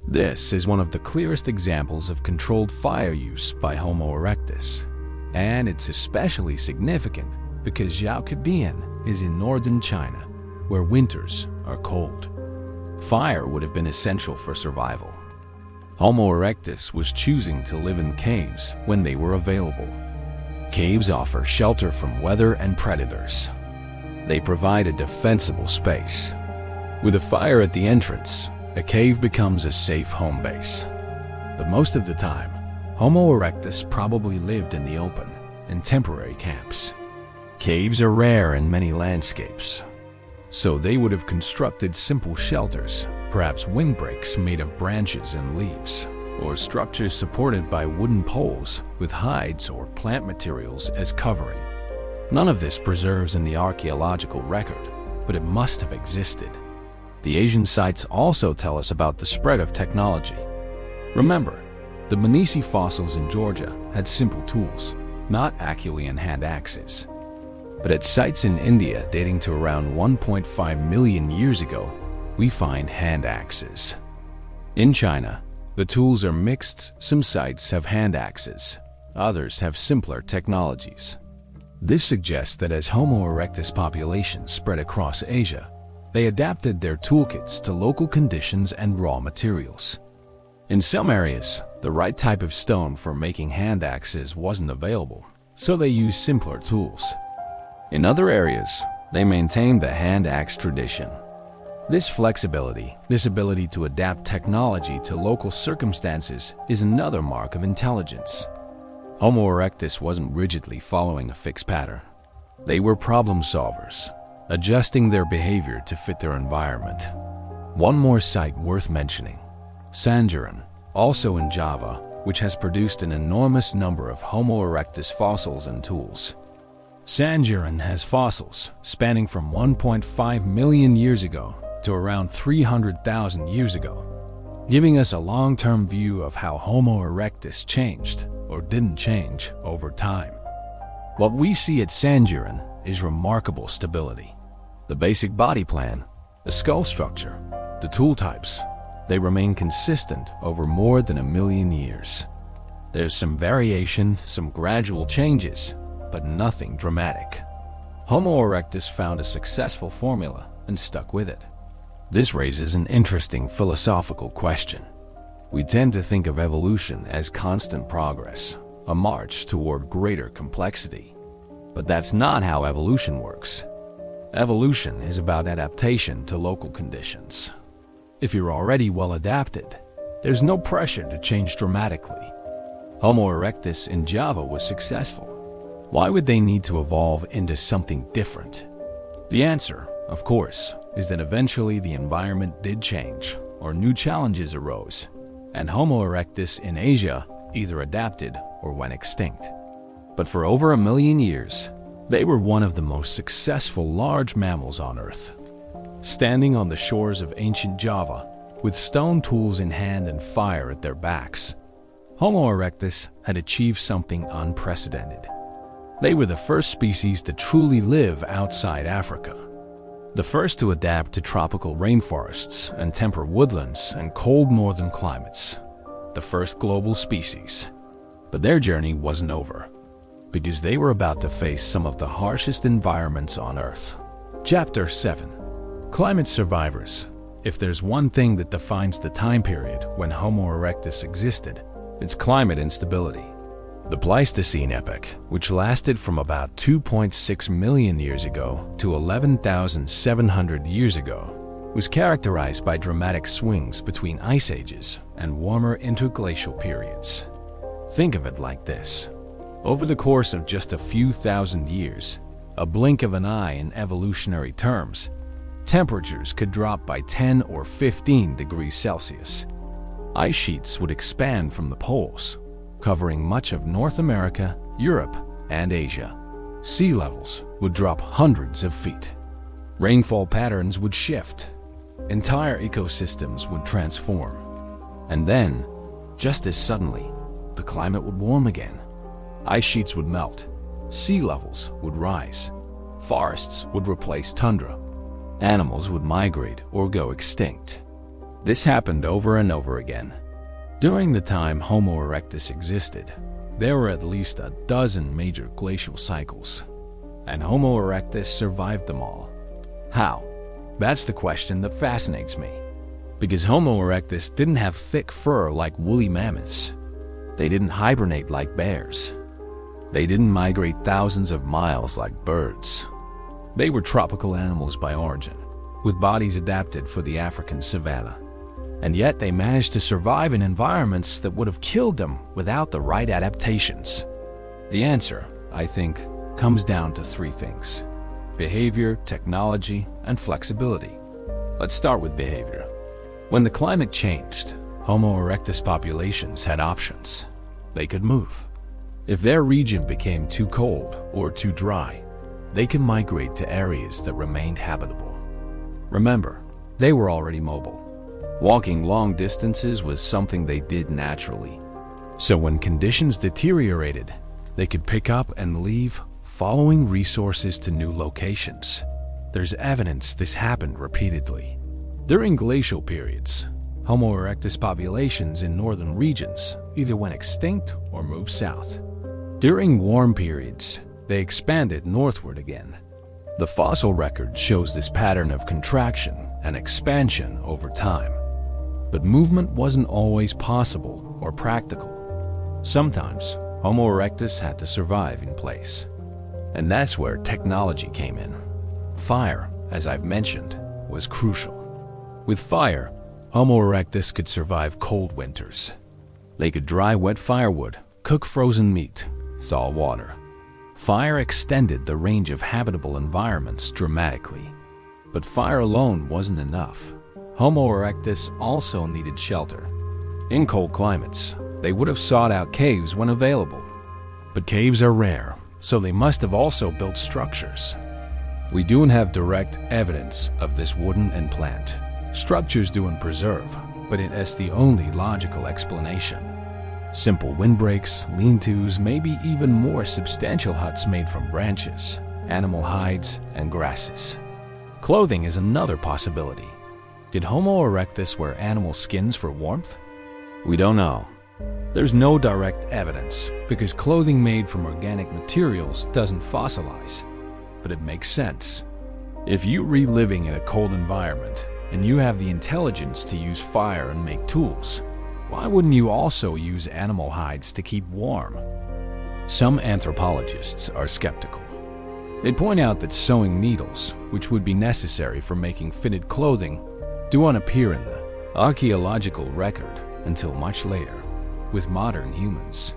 This is one of the clearest examples of controlled fire use by Homo erectus. And it's especially significant because Jarukutian is in northern China, where winters are cold. Fire would have been essential for survival. Homo erectus was choosing to live in caves when they were available. Caves offer shelter from weather and predators. They provide a defensible space. With a fire at the entrance, a cave becomes a safe home base. But most of the time, Homo erectus probably lived in the open, in temporary camps. Caves are rare in many landscapes, so they would have constructed simple shelters, perhaps windbreaks made of branches and leaves, or structures supported by wooden poles with hides or plant materials as covering. None of this preserves in the archaeological record, but it must have existed. The Asian sites also tell us about the spread of technology. Remember, the Manisi fossils in Georgia had simple tools, not Acheulean hand axes. But at sites in India dating to around 1.5 million years ago, we find hand axes. In China, the tools are mixed. Some sites have hand axes, others have simpler technologies. This suggests that as Homo erectus populations spread across Asia, they adapted their toolkits to local conditions and raw materials. In some areas, the right type of stone for making hand axes wasn't available, so they used simpler tools. In other areas, they maintained the hand axe tradition. This flexibility, this ability to adapt technology to local circumstances, is another mark of intelligence. Homo erectus wasn't rigidly following a fixed pattern. They were problem solvers, adjusting their behavior to fit their environment. One more site worth mentioning, Sangiran, also in Java, which has produced an enormous number of Homo erectus fossils and tools. Sangiran has fossils spanning from 1.5 million years ago to around 300,000 years ago, giving us a long-term view of how Homo erectus changed or didn't change over time. What we see at Sangiran is remarkable stability. The basic body plan, the skull structure, the tool types, they remain consistent over more than 1 million years. There's some variation, some gradual changes, but nothing dramatic. Homo erectus found a successful formula and stuck with it. This raises an interesting philosophical question. We tend to think of evolution as constant progress, a march toward greater complexity. But that's not how evolution works. Evolution is about adaptation to local conditions. If you're already well adapted, there's no pressure to change dramatically. Homo erectus in Java was successful. Why would they need to evolve into something different? The answer, of course, is that eventually the environment did change, or new challenges arose, and Homo erectus in Asia either adapted or went extinct. But for over 1 million years, they were one of the most successful large mammals on Earth. Standing on the shores of ancient Java, with stone tools in hand and fire at their backs, Homo erectus had achieved something unprecedented. They were the first species to truly live outside Africa, the first to adapt to tropical rainforests and temperate woodlands and cold northern climates, the first global species. But their journey wasn't over, because they were about to face some of the harshest environments on Earth. Chapter 7. Climate Survivors. If there's one thing that defines the time period when Homo erectus existed, it's climate instability. The Pleistocene epoch, which lasted from about 2.6 million years ago to 11,700 years ago, was characterized by dramatic swings between ice ages and warmer interglacial periods. Think of it like this. Over the course of just a few thousand years, a blink of an eye in evolutionary terms, temperatures could drop by 10 or 15 degrees Celsius. Ice sheets would expand from the poles, covering much of North America, Europe, and Asia. sea levels would drop hundreds of feet. Rainfall patterns would shift. Entire ecosystems would transform. And then, just as suddenly, the climate would warm again. Ice sheets would melt. Sea levels would rise. Forests would replace tundra. Animals would migrate or go extinct. This happened over and over again. During the time Homo erectus existed, there were at least a dozen major glacial cycles, and Homo erectus survived them all. How? That's the question that fascinates me. Because Homo erectus didn't have thick fur like woolly mammoths. They didn't hibernate like bears. They didn't migrate thousands of miles like birds. They were tropical animals by origin, with bodies adapted for the African savanna. And yet they managed to survive in environments that would have killed them without the right adaptations. The answer, I think, comes down to three things: behavior, technology, and flexibility. Let's start with behavior. When the climate changed, Homo erectus populations had options. They could move. If their region became too cold or too dry, they could migrate to areas that remained habitable. Remember, they were already mobile. Walking long distances was something they did naturally. So when conditions deteriorated, they could pick up and leave, following resources to new locations. There's evidence this happened repeatedly. During glacial periods, Homo erectus populations in northern regions either went extinct or moved south. During warm periods, they expanded northward again. The fossil record shows this pattern of contraction and expansion over time. But movement wasn't always possible or practical. Sometimes, Homo erectus had to survive in place. And that's where technology came in. Fire, as I've mentioned, was crucial. With fire, Homo erectus could survive cold winters. They could dry wet firewood, cook frozen meat, thaw water. Fire extended the range of habitable environments dramatically. But fire alone wasn't enough. Homo erectus also needed shelter. In cold climates, they would have sought out caves when available. But caves are rare, so they must have also built structures. We don't have direct evidence of this wooden and plant. Structures do and preserve, but it is the only logical explanation. Simple windbreaks, lean-tos, maybe even more substantial huts made from branches, animal hides, and grasses. Clothing is another possibility. Did Homo erectus wear animal skins for warmth? We don't know. There's no direct evidence because clothing made from organic materials doesn't fossilize, but it makes sense. If you're reliving in a cold environment and you have the intelligence to use fire and make tools, why wouldn't you also use animal hides to keep warm? Some anthropologists are skeptical. They point out that sewing needles, which would be necessary for making fitted clothing, don't appear in the archaeological record until much later, with modern humans.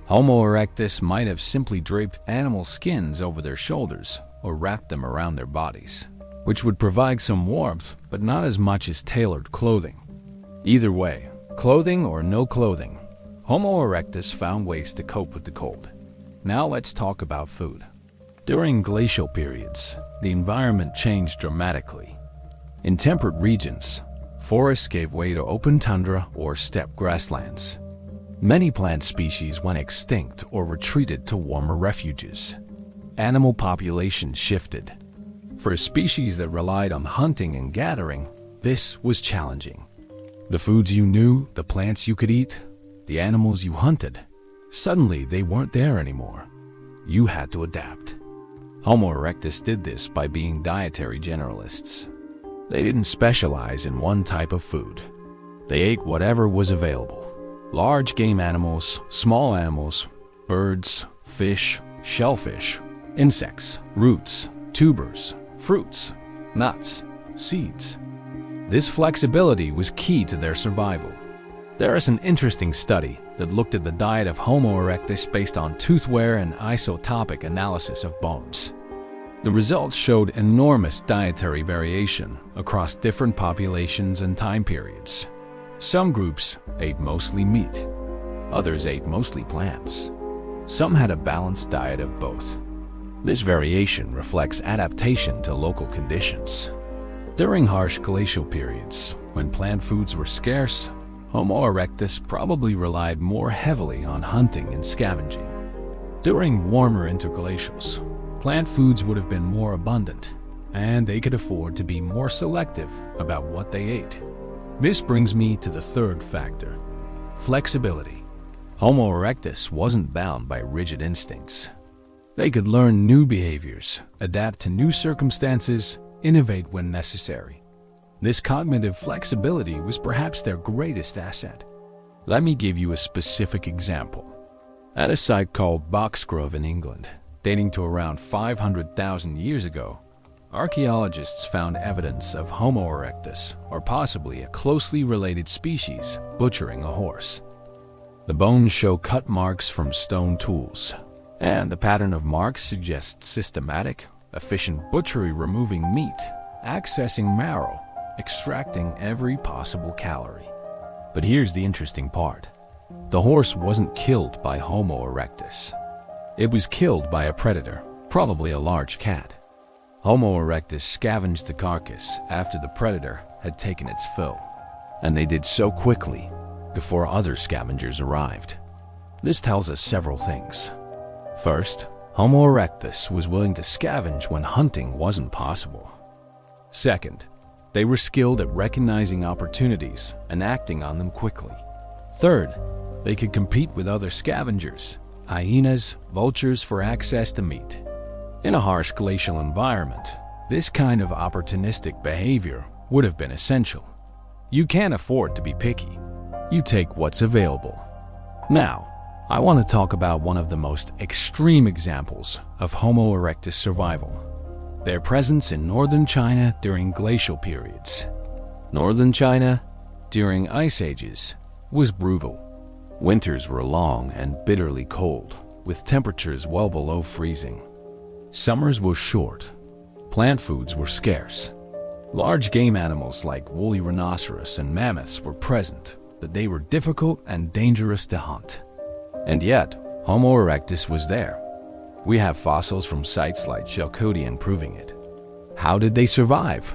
Homo erectus might have simply draped animal skins over their shoulders or wrapped them around their bodies, which would provide some warmth, but not as much as tailored clothing. Either way, clothing or no clothing, Homo erectus found ways to cope with the cold. Now let's talk about food. During glacial periods, the environment changed dramatically. In temperate regions, forests gave way to open tundra or steppe grasslands. Many plant species went extinct or retreated to warmer refuges. Animal populations shifted. For a species that relied on hunting and gathering, this was challenging. The foods you knew, the plants you could eat, the animals you hunted, suddenly they weren't there anymore. You had to adapt. Homo erectus did this by being dietary generalists. They didn't specialize in one type of food. They ate whatever was available. Large game animals, small animals, birds, fish, shellfish, insects, roots, tubers, fruits, nuts, seeds. This flexibility was key to their survival. There is an interesting study that looked at the diet of Homo erectus based on tooth wear and isotopic analysis of bones. The results showed enormous dietary variation across different populations and time periods. Some groups ate mostly meat. Others ate mostly plants. Some had a balanced diet of both. This variation reflects adaptation to local conditions. During harsh glacial periods, when plant foods were scarce, Homo erectus probably relied more heavily on hunting and scavenging. During warmer interglacials, plant foods would have been more abundant, and they could afford to be more selective about what they ate. This brings me to the third factor: flexibility. Homo erectus wasn't bound by rigid instincts. They could learn new behaviors, adapt to new circumstances, innovate when necessary. This cognitive flexibility was perhaps their greatest asset. Let me give you a specific example. At a site called Boxgrove in England, dating to around 500,000 years ago, archaeologists found evidence of Homo erectus, or possibly a closely related species, butchering a horse. The bones show cut marks from stone tools, and the pattern of marks suggests systematic, efficient butchery, removing meat, accessing marrow, extracting every possible calorie. But here's the interesting part. The horse wasn't killed by Homo erectus. It was killed by a predator, probably a large cat. Homo erectus scavenged the carcass after the predator had taken its fill, and they did so quickly before other scavengers arrived. This tells us several things. First, Homo erectus was willing to scavenge when hunting wasn't possible. Second, they were skilled at recognizing opportunities and acting on them quickly. Third, they could compete with other scavengers, hyenas, vultures, for access to meat. In a harsh glacial environment, this kind of opportunistic behavior would have been essential. You can't afford to be picky. You take what's available. Now, I want to talk about one of the most extreme examples of Homo erectus survival: their presence in northern China during glacial periods. Northern China, during ice ages, was brutal. Winters were long and bitterly cold, with temperatures well below freezing. Summers were short. Plant foods were scarce. Large game animals like woolly rhinoceros and mammoths were present, but they were difficult and dangerous to hunt. And yet, Homo erectus was there. We have fossils from sites like Chalcodian proving it. How did they survive?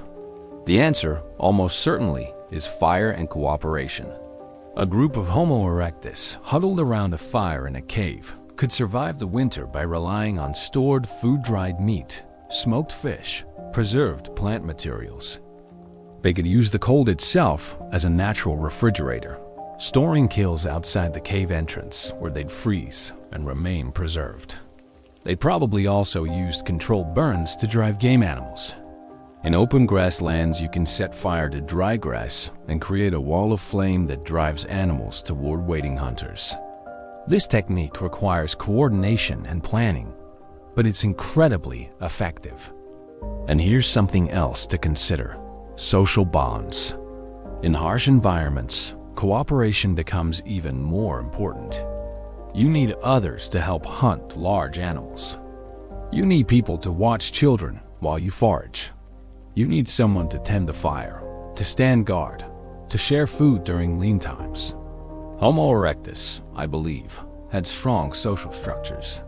The answer, almost certainly, is fire and cooperation. A group of Homo erectus huddled around a fire in a cave could survive the winter by relying on stored food-dried meat, smoked fish, preserved plant materials. They could use the cold itself as a natural refrigerator, storing kills outside the cave entrance where they'd freeze and remain preserved. They probably also used controlled burns to drive game animals. In open grasslands, you can set fire to dry grass and create a wall of flame that drives animals toward waiting hunters. This technique requires coordination and planning, but it's incredibly effective. And here's something else to consider: social bonds. In harsh environments, cooperation becomes even more important. You need others to help hunt large animals. You need people to watch children while you forage. You need someone to tend the fire, to stand guard, to share food during lean times. Homo erectus, I believe, had strong social structures.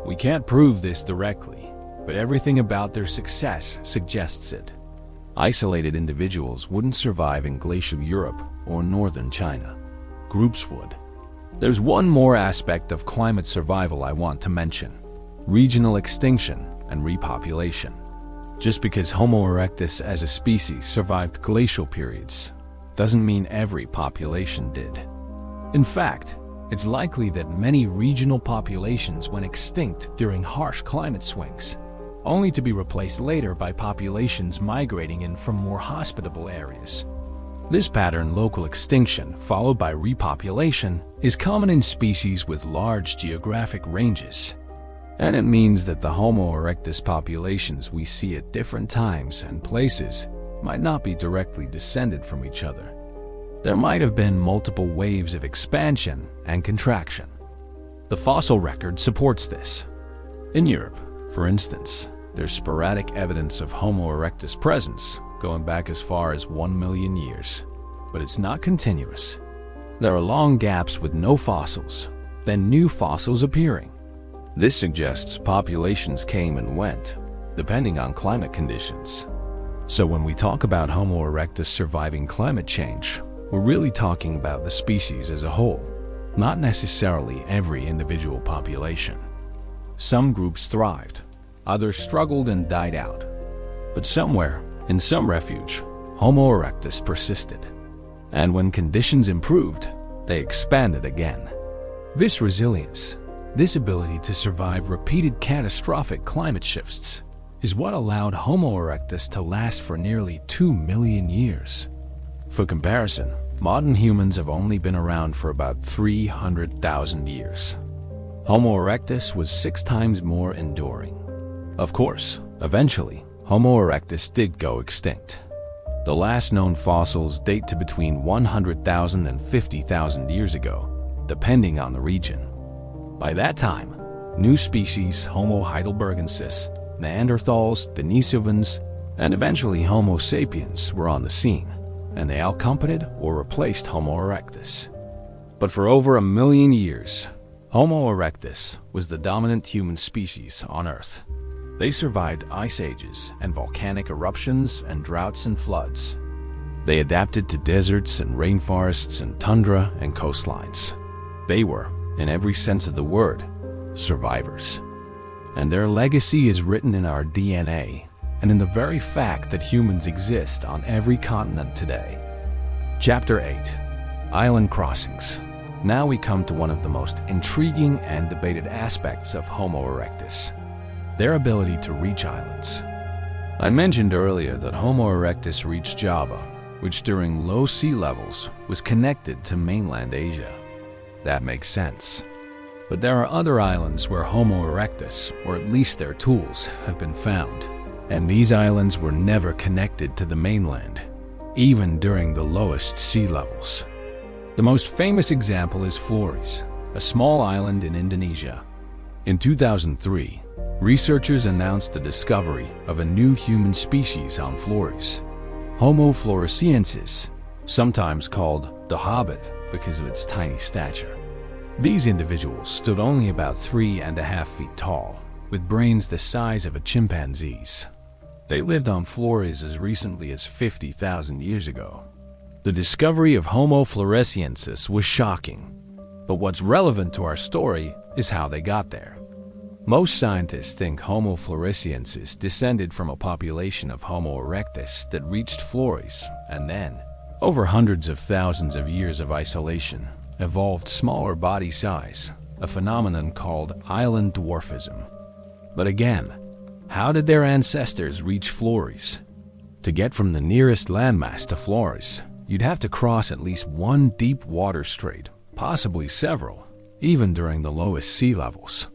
We can't prove this directly, but everything about their success suggests it. Isolated individuals wouldn't survive in glacial Europe or northern China. Groups would. There's one more aspect of climate survival I want to mention: regional extinction and repopulation. Just because Homo erectus as a species survived glacial periods doesn't mean every population did. In fact, it's likely that many regional populations went extinct during harsh climate swings, only to be replaced later by populations migrating in from more hospitable areas. This pattern, local extinction followed by repopulation, is common in species with large geographic ranges. And it means that the Homo erectus populations we see at different times and places might not be directly descended from each other. There might have been multiple waves of expansion and contraction. The fossil record supports this. In Europe, for instance, there's sporadic evidence of Homo erectus presence going back as far as 1 million years, but it's not continuous. There are long gaps with no fossils, then new fossils appearing. This suggests populations came and went, depending on climate conditions. So when we talk about Homo erectus surviving climate change, we're really talking about the species as a whole, not necessarily every individual population. Some groups thrived, others struggled and died out. But somewhere, in some refuge, Homo erectus persisted. And when conditions improved, they expanded again. This resilience, this ability to survive repeated catastrophic climate shifts, is what allowed Homo erectus to last for nearly 2 million years. For comparison, modern humans have only been around for about 300,000 years. Homo erectus was 6 times more enduring. Of course, eventually, Homo erectus did go extinct. The last known fossils date to between 100,000 and 50,000 years ago, depending on the region. By that time, new species Homo heidelbergensis, Neanderthals, Denisovans, and eventually Homo sapiens were on the scene, and they outcompeted or replaced Homo erectus. But for over 1 million years, Homo erectus was the dominant human species on Earth. They survived ice ages and volcanic eruptions and droughts and floods. They adapted to deserts and rainforests and tundra and coastlines. They were, in every sense of the word, survivors. And their legacy is written in our DNA and in the very fact that humans exist on every continent today. Chapter 8. Island Crossings. Now we come to one of the most intriguing and debated aspects of Homo erectus: their ability to reach islands. I mentioned earlier that Homo erectus reached Java, which during low sea levels was connected to mainland Asia. That makes sense. But there are other islands where Homo erectus, or at least their tools, have been found. And these islands were never connected to the mainland, even during the lowest sea levels. The most famous example is Flores, a small island in Indonesia. In 2003, researchers announced the discovery of a new human species on Flores, Homo floresiensis, sometimes called the Hobbit because of its tiny stature. These individuals stood only about 3.5 feet tall, with brains the size of a chimpanzee's. They lived on Flores as recently as 50,000 years ago. The discovery of Homo floresiensis was shocking, but what's relevant to our story is how they got there. Most scientists think Homo floresiensis descended from a population of Homo erectus that reached Flores and then, over hundreds of thousands of years of isolation, evolved smaller body size, a phenomenon called island dwarfism. But again, how did their ancestors reach Flores? To get from the nearest landmass to Flores, you'd have to cross at least one deep water strait, possibly several, even during the lowest sea levels.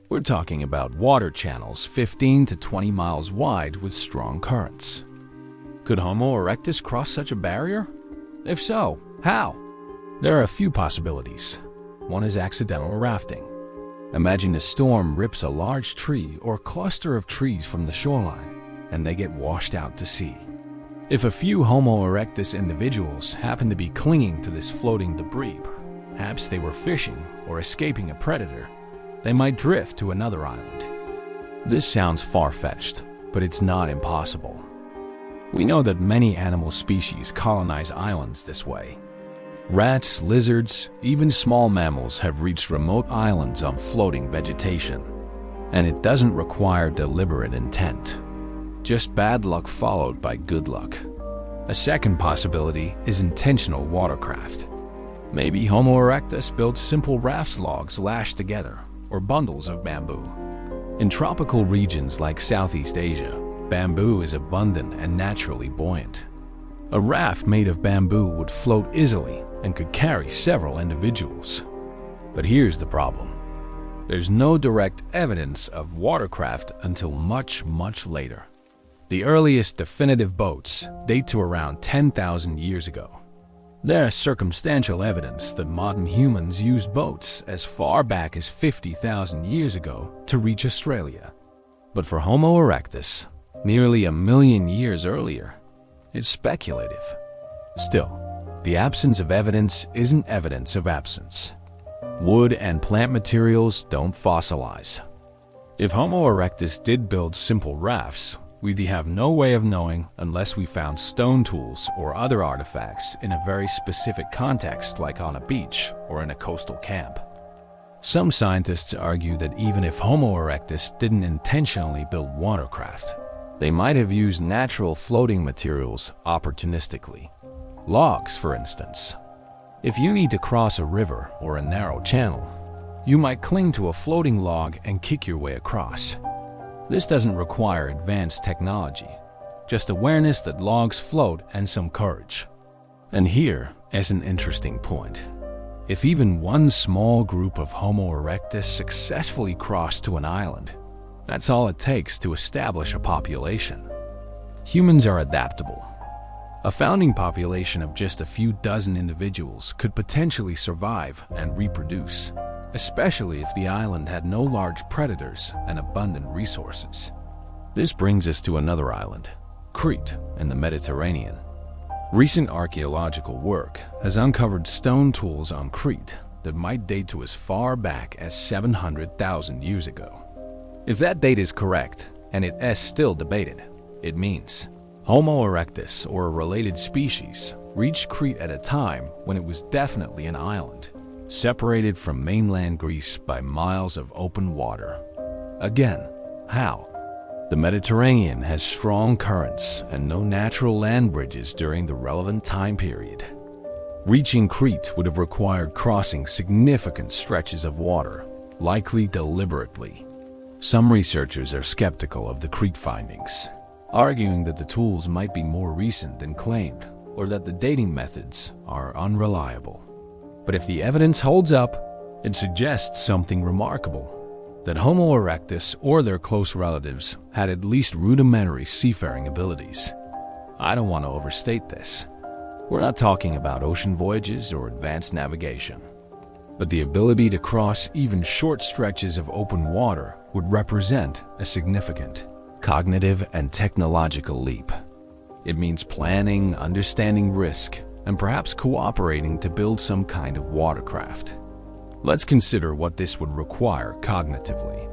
We're talking about water channels 15 to 20 miles wide with strong currents. Could Homo erectus cross such a barrier? If so, how? There are a few possibilities. One is accidental rafting. Imagine a storm rips a large tree or cluster of trees from the shoreline, and they get washed out to sea. If a few Homo erectus individuals happen to be clinging to this floating debris, perhaps they were fishing or escaping a predator, they might drift to another island. This sounds far-fetched, but it's not impossible. We know that many animal species colonize islands this way. Rats, lizards, even small mammals have reached remote islands on floating vegetation. And it doesn't require deliberate intent. Just bad luck followed by good luck. A second possibility is intentional watercraft. Maybe Homo erectus built simple raft logs lashed together, or bundles of bamboo. In tropical regions like Southeast Asia, bamboo is abundant and naturally buoyant. A raft made of bamboo would float easily and could carry several individuals. But here's the problem. There's no direct evidence of watercraft until much, much later. The earliest definitive boats date to around 10,000 years ago. There's circumstantial evidence that modern humans used boats as far back as 50,000 years ago to reach Australia. But for Homo erectus, nearly 1 million years earlier, it's speculative. Still, the absence of evidence isn't evidence of absence. Wood and plant materials don't fossilize. If Homo erectus did build simple rafts, we'd have no way of knowing unless we found stone tools or other artifacts in a very specific context, like on a beach or in a coastal camp. Some scientists argue that even if Homo erectus didn't intentionally build watercraft, they might have used natural floating materials opportunistically. Logs, for instance. If you need to cross a river or a narrow channel, you might cling to a floating log and kick your way across. This doesn't require advanced technology, just awareness that logs float and some courage. And here is an interesting point. If even one small group of Homo erectus successfully crossed to an island, that's all it takes to establish a population. Humans are adaptable. A founding population of just a few dozen individuals could potentially survive and reproduce, especially if the island had no large predators and abundant resources. This brings us to another island, Crete in the Mediterranean. Recent archaeological work has uncovered stone tools on Crete that might date to as far back as 700,000 years ago. If that date is correct, and it is still debated, it means Homo erectus, or a related species, reached Crete at a time when it was definitely an island, separated from mainland Greece by miles of open water. Again, how? The Mediterranean has strong currents and no natural land bridges during the relevant time period. Reaching Crete would have required crossing significant stretches of water, likely deliberately. Some researchers are skeptical of the Crete findings, arguing that the tools might be more recent than claimed, or that the dating methods are unreliable. But if the evidence holds up, it suggests something remarkable: that Homo erectus or their close relatives had at least rudimentary seafaring abilities. I don't want to overstate this. We're not talking about ocean voyages or advanced navigation. But the ability to cross even short stretches of open water would represent a significant cognitive and technological leap. It means planning, understanding risk, and perhaps cooperating to build some kind of watercraft. Let's consider what this would require cognitively.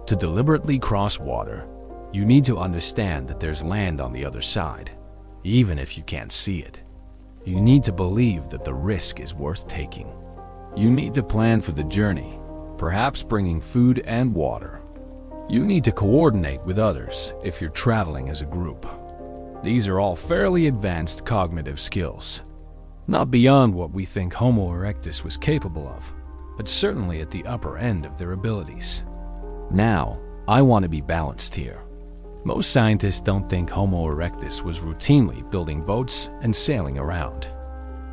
To deliberately cross water, you need to understand that there's land on the other side, even if you can't see it. You need to believe that the risk is worth taking. You need to plan for the journey, perhaps bringing food and water. You need to coordinate with others if you're traveling as a group. These are all fairly advanced cognitive skills, not beyond what we think Homo erectus was capable of, but certainly at the upper end of their abilities. Now, I want to be balanced here. Most scientists don't think Homo erectus was routinely building boats and sailing around.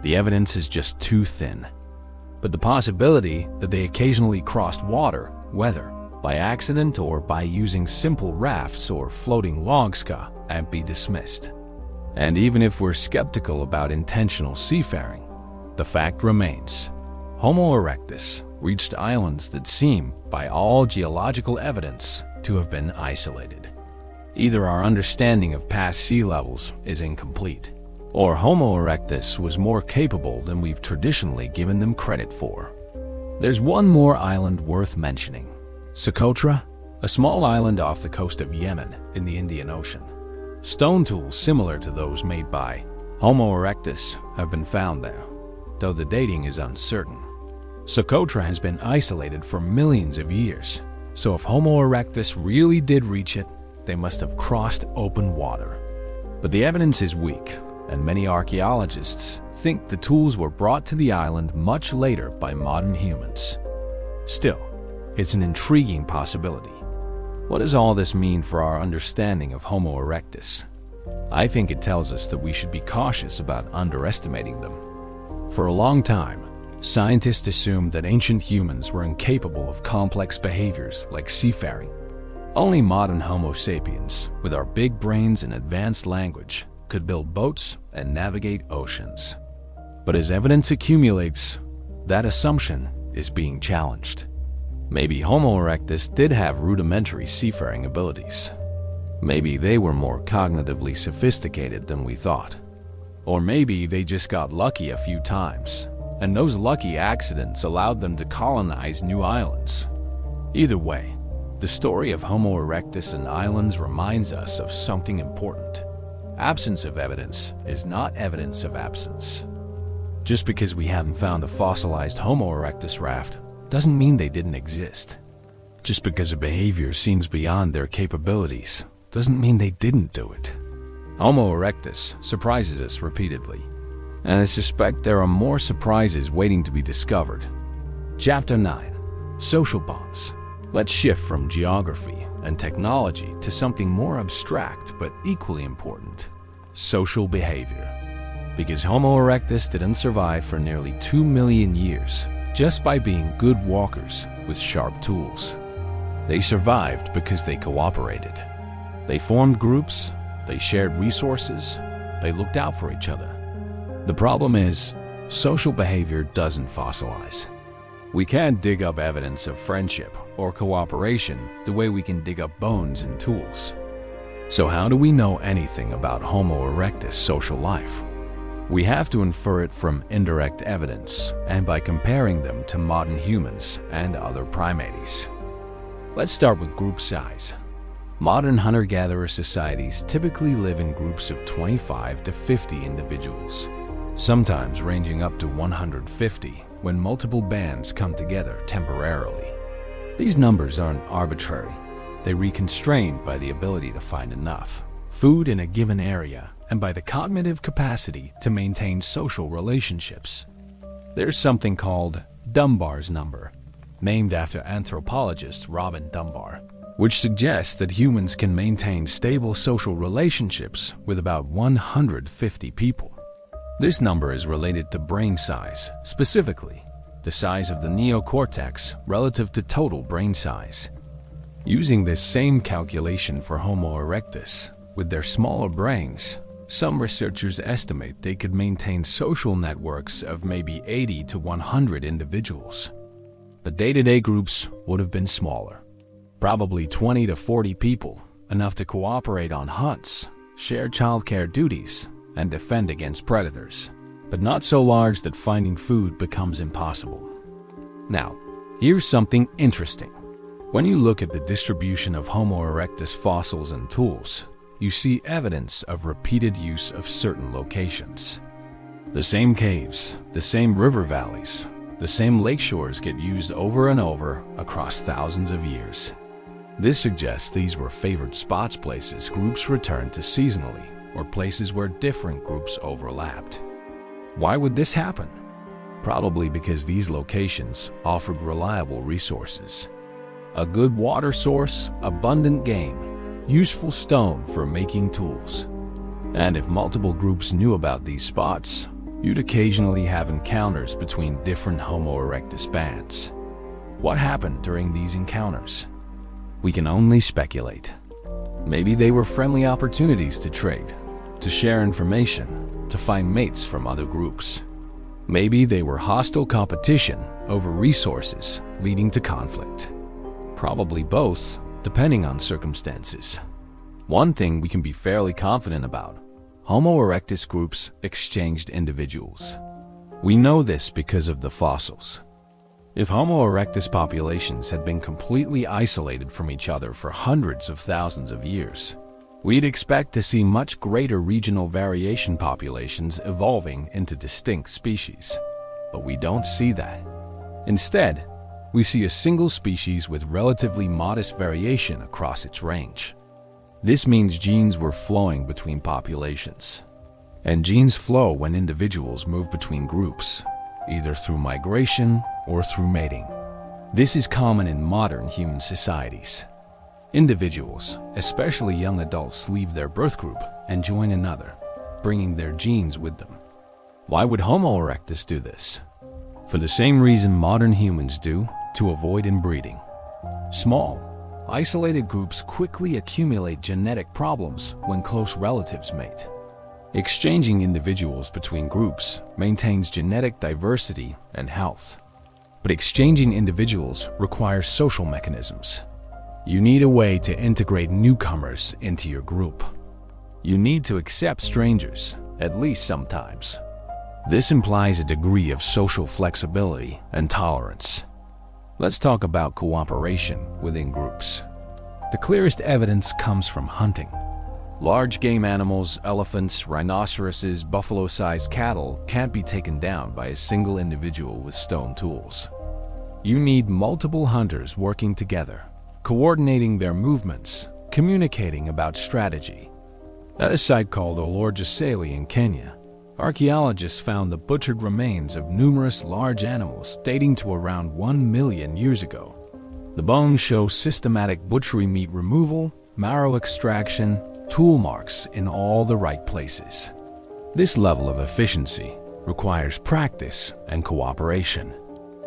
The evidence is just too thin. But the possibility that they occasionally crossed water, whether by accident or by using simple rafts or floating logs, can't be dismissed. And even if we're skeptical about intentional seafaring, the fact remains: Homo erectus reached islands that seem, by all geological evidence, to have been isolated. Either our understanding of past sea levels is incomplete, or Homo erectus was more capable than we've traditionally given them credit for. There's one more island worth mentioning: Socotra, a small island off the coast of Yemen in the Indian Ocean. Stone tools similar to those made by Homo erectus have been found there, though the dating is uncertain. Socotra has been isolated for millions of years, so if Homo erectus really did reach it, they must have crossed open water. But the evidence is weak, and many archaeologists think the tools were brought to the island much later by modern humans. Still, it's an intriguing possibility. What does all this mean for our understanding of Homo erectus? I think it tells us that we should be cautious about underestimating them. For a long time, scientists assumed that ancient humans were incapable of complex behaviors like seafaring. Only modern Homo sapiens, with our big brains and advanced language, could build boats and navigate oceans. But as evidence accumulates, that assumption is being challenged. Maybe Homo erectus did have rudimentary seafaring abilities. Maybe they were more cognitively sophisticated than we thought. Or maybe they just got lucky a few times. and those lucky accidents allowed them to colonize new islands. Either way, the story of Homo erectus and islands reminds us of something important. Absence of evidence is not evidence of absence. Just because we haven't found a fossilized Homo erectus raft doesn't mean they didn't exist. Just because a behavior seems beyond their capabilities doesn't mean they didn't do it. Homo erectus surprises us repeatedly, and I suspect there are more surprises waiting to be discovered. Chapter 9. Social bonds. Let's shift from geography and technology to something more abstract but equally important: social behavior. Because Homo erectus didn't survive for nearly 2 million years just by being good walkers with sharp tools. They survived because they cooperated. They formed groups, they shared resources, they looked out for each other. The problem is, social behavior doesn't fossilize. We can't dig up evidence of friendship or cooperation the way we can dig up bones and tools. So how do we know anything about Homo erectus' social life? We have to infer it from indirect evidence and by comparing them to modern humans and other primates. Let's start with group size. Modern hunter-gatherer societies typically live in groups of 25 to 50 individuals, sometimes ranging up to 150 when multiple bands come together temporarily. These numbers aren't arbitrary. They are constrained by the ability to find enough food in a given area and by the cognitive capacity to maintain social relationships. There's something called Dunbar's number, named after anthropologist Robin Dunbar, which suggests that humans can maintain stable social relationships with about 150 people. This number is related to brain size, specifically the size of the neocortex relative to total brain size. Using this same calculation for Homo erectus, with their smaller brains, some researchers estimate they could maintain social networks of maybe 80 to 100 individuals. But day-to-day groups would have been smaller, probably 20 to 40 people, enough to cooperate on hunts, share childcare duties, and defend against predators, but not so large that finding food becomes impossible. Now, here's something interesting. When you look at the distribution of Homo erectus fossils and tools, you see evidence of repeated use of certain locations. The same caves, the same river valleys, the same lakeshores get used over and over across thousands of years. This suggests these were favored spots, places groups returned to seasonally, or places where different groups overlapped. Why would this happen? Probably because these locations offered reliable resources. A good water source, abundant game, useful stone for making tools. And if multiple groups knew about these spots, you'd occasionally have encounters between different Homo erectus bands. What happened during these encounters? We can only speculate. Maybe they were friendly opportunities to trade, to share information, to find mates from other groups. Maybe they were hostile competition over resources leading to conflict. Probably both, depending on circumstances. One thing we can be fairly confident about: Homo erectus groups exchanged individuals. We know this because of the fossils. If Homo erectus populations had been completely isolated from each other for hundreds of thousands of years, we'd expect to see much greater regional variation, populations evolving into distinct species. But we don't see that. Instead, we see a single species with relatively modest variation across its range. This means genes were flowing between populations. And genes flow when individuals move between groups, either through migration or through mating. This is common in modern human societies. Individuals, especially young adults, leave their birth group and join another, bringing their genes with them. Why would Homo erectus do this? For the same reason modern humans do, to avoid inbreeding. Small, isolated groups quickly accumulate genetic problems when close relatives mate. Exchanging individuals between groups maintains genetic diversity and health. But exchanging individuals requires social mechanisms. You need a way to integrate newcomers into your group. You need to accept strangers, at least sometimes. This implies a degree of social flexibility and tolerance. Let's talk about cooperation within groups. The clearest evidence comes from hunting. Large game animals, elephants, rhinoceroses, buffalo-sized cattle can't be taken down by a single individual with stone tools. You need multiple hunters working together, coordinating their movements, communicating about strategy. At a site called Olorgesailie in Kenya, archaeologists found the butchered remains of numerous large animals dating to around 1 million years ago. The bones show systematic butchery, meat removal, marrow extraction, tool marks in all the right places. This level of efficiency requires practice and cooperation.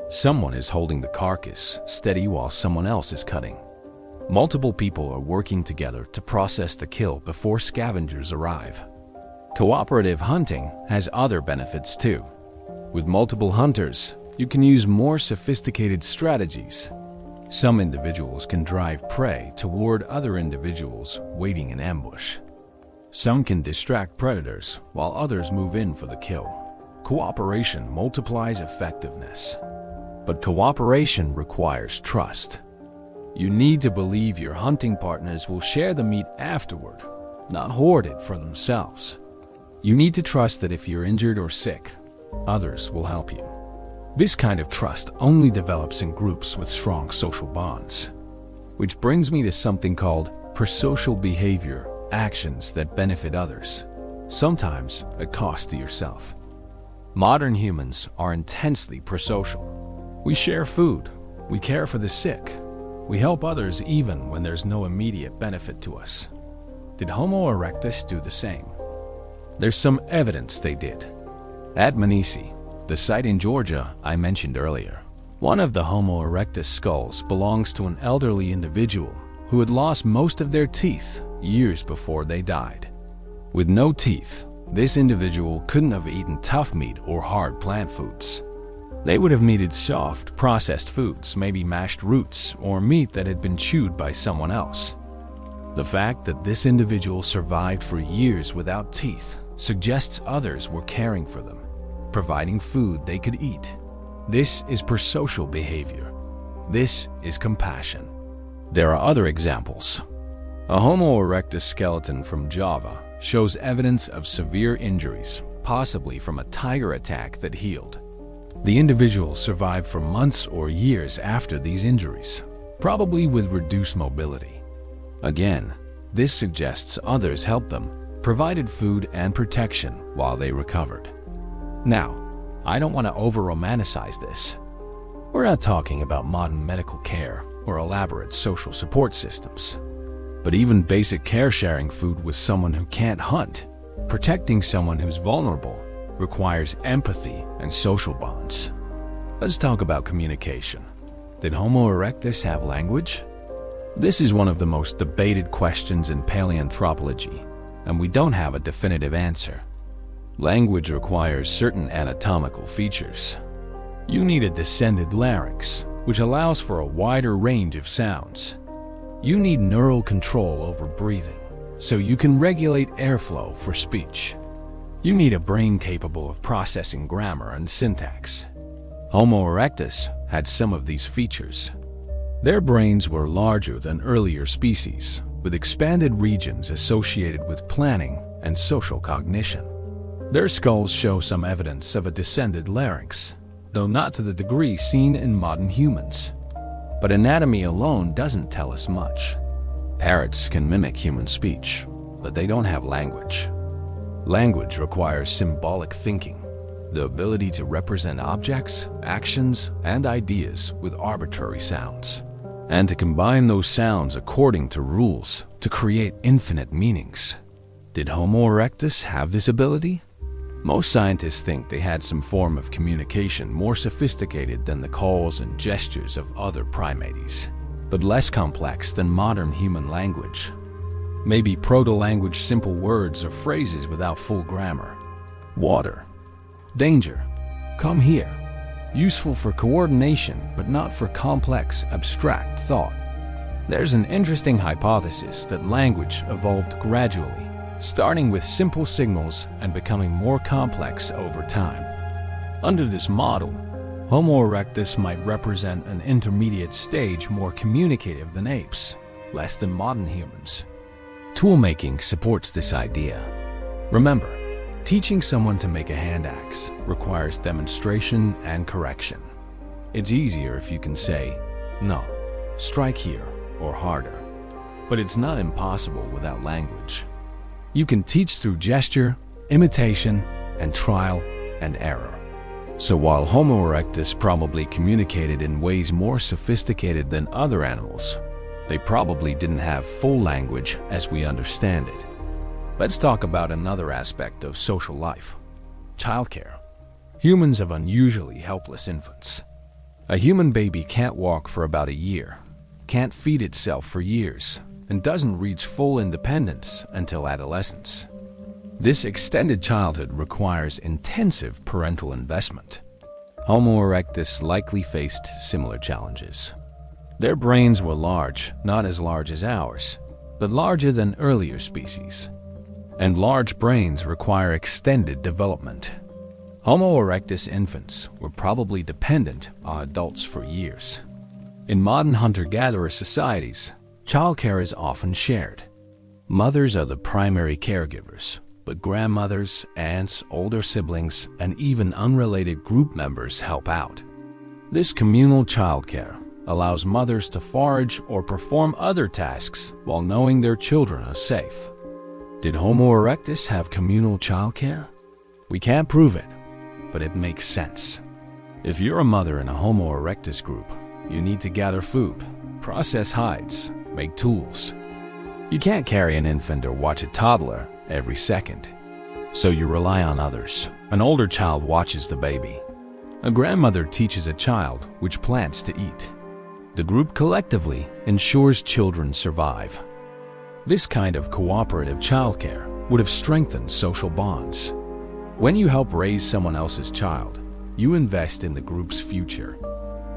Someone is holding the carcass steady while someone else is cutting. Multiple people are working together to process the kill before scavengers arrive. Cooperative hunting has other benefits too. With multiple hunters, you can use more sophisticated strategies. Some individuals can drive prey toward other individuals waiting in ambush. Some can distract predators while others move in for the kill. Cooperation multiplies effectiveness. But cooperation requires trust. You need to believe your hunting partners will share the meat afterward, not hoard it for themselves. You need to trust that if you're injured or sick, others will help you. This kind of trust only develops in groups with strong social bonds. Which brings me to something called prosocial behavior, actions that benefit others, sometimes at cost to yourself. Modern humans are intensely prosocial. We share food, we care for the sick, we help others even when there's no immediate benefit to us. Did Homo erectus do the same? There's some evidence they did. At Manisi, the site in Georgia I mentioned earlier, one of the Homo erectus skulls belongs to an elderly individual who had lost most of their teeth years before they died. With no teeth, this individual couldn't have eaten tough meat or hard plant foods. They would have needed soft, processed foods, maybe mashed roots or meat that had been chewed by someone else. The fact that this individual survived for years without teeth suggests others were caring for them, providing food they could eat. This is prosocial behavior. This is compassion. There are other examples. A Homo erectus skeleton from Java shows evidence of severe injuries, possibly from a tiger attack that healed. The individual survived for months or years after these injuries, probably with reduced mobility. Again, this suggests others helped them, provided food and protection while they recovered. Now, I don't want to over-romanticize this. We're not talking about modern medical care or elaborate social support systems. But even basic care, sharing food with someone who can't hunt, protecting someone who's vulnerable, requires empathy and social bonds. Let's talk about communication. Did Homo erectus have language? This is one of the most debated questions in paleoanthropology, and we don't have a definitive answer. Language requires certain anatomical features. You need a descended larynx, which allows for a wider range of sounds. You need neural control over breathing, so you can regulate airflow for speech. You need a brain capable of processing grammar and syntax. Homo erectus had some of these features. Their brains were larger than earlier species, with expanded regions associated with planning and social cognition. Their skulls show some evidence of a descended larynx, though not to the degree seen in modern humans. But anatomy alone doesn't tell us much. Parrots can mimic human speech, but they don't have language. Language requires symbolic thinking, the ability to represent objects, actions, and ideas with arbitrary sounds, and to combine those sounds according to rules to create infinite meanings. Did Homo erectus have this ability? Most scientists think they had some form of communication more sophisticated than the calls and gestures of other primates, but less complex than modern human language. Maybe proto-language, simple words or phrases without full grammar. Water. Danger. Come here. Useful for coordination, but not for complex, abstract thought. There's an interesting hypothesis that language evolved gradually, starting with simple signals and becoming more complex over time. Under this model, Homo erectus might represent an intermediate stage more communicative than apes, less than modern humans. Toolmaking supports this idea. Remember, teaching someone to make a hand axe requires demonstration and correction. It's easier if you can say, "No, strike here," or harder. But it's not impossible without language. You can teach through gesture, imitation, and trial and error. So while Homo erectus probably communicated in ways more sophisticated than other animals, they probably didn't have full language as we understand it. Let's talk about another aspect of social life: childcare. Humans have unusually helpless infants. A human baby can't walk for about a year, can't feed itself for years, and doesn't reach full independence until adolescence. This extended childhood requires intensive parental investment. Homo erectus likely faced similar challenges. Their brains were large, not as large as ours, but larger than earlier species. And large brains require extended development. Homo erectus infants were probably dependent on adults for years. In modern hunter-gatherer societies, childcare is often shared. Mothers are the primary caregivers, but grandmothers, aunts, older siblings, and even unrelated group members help out. This communal childcare allows mothers to forage or perform other tasks while knowing their children are safe. Did Homo erectus have communal childcare? We can't prove it, but it makes sense. If you're a mother in a Homo erectus group, you need to gather food, process hides, make tools. You can't carry an infant or watch a toddler every second, so you rely on others. An older child watches the baby. A grandmother teaches a child which plants to eat. The group collectively ensures children survive. This kind of cooperative childcare would have strengthened social bonds. When you help raise someone else's child, you invest in the group's future.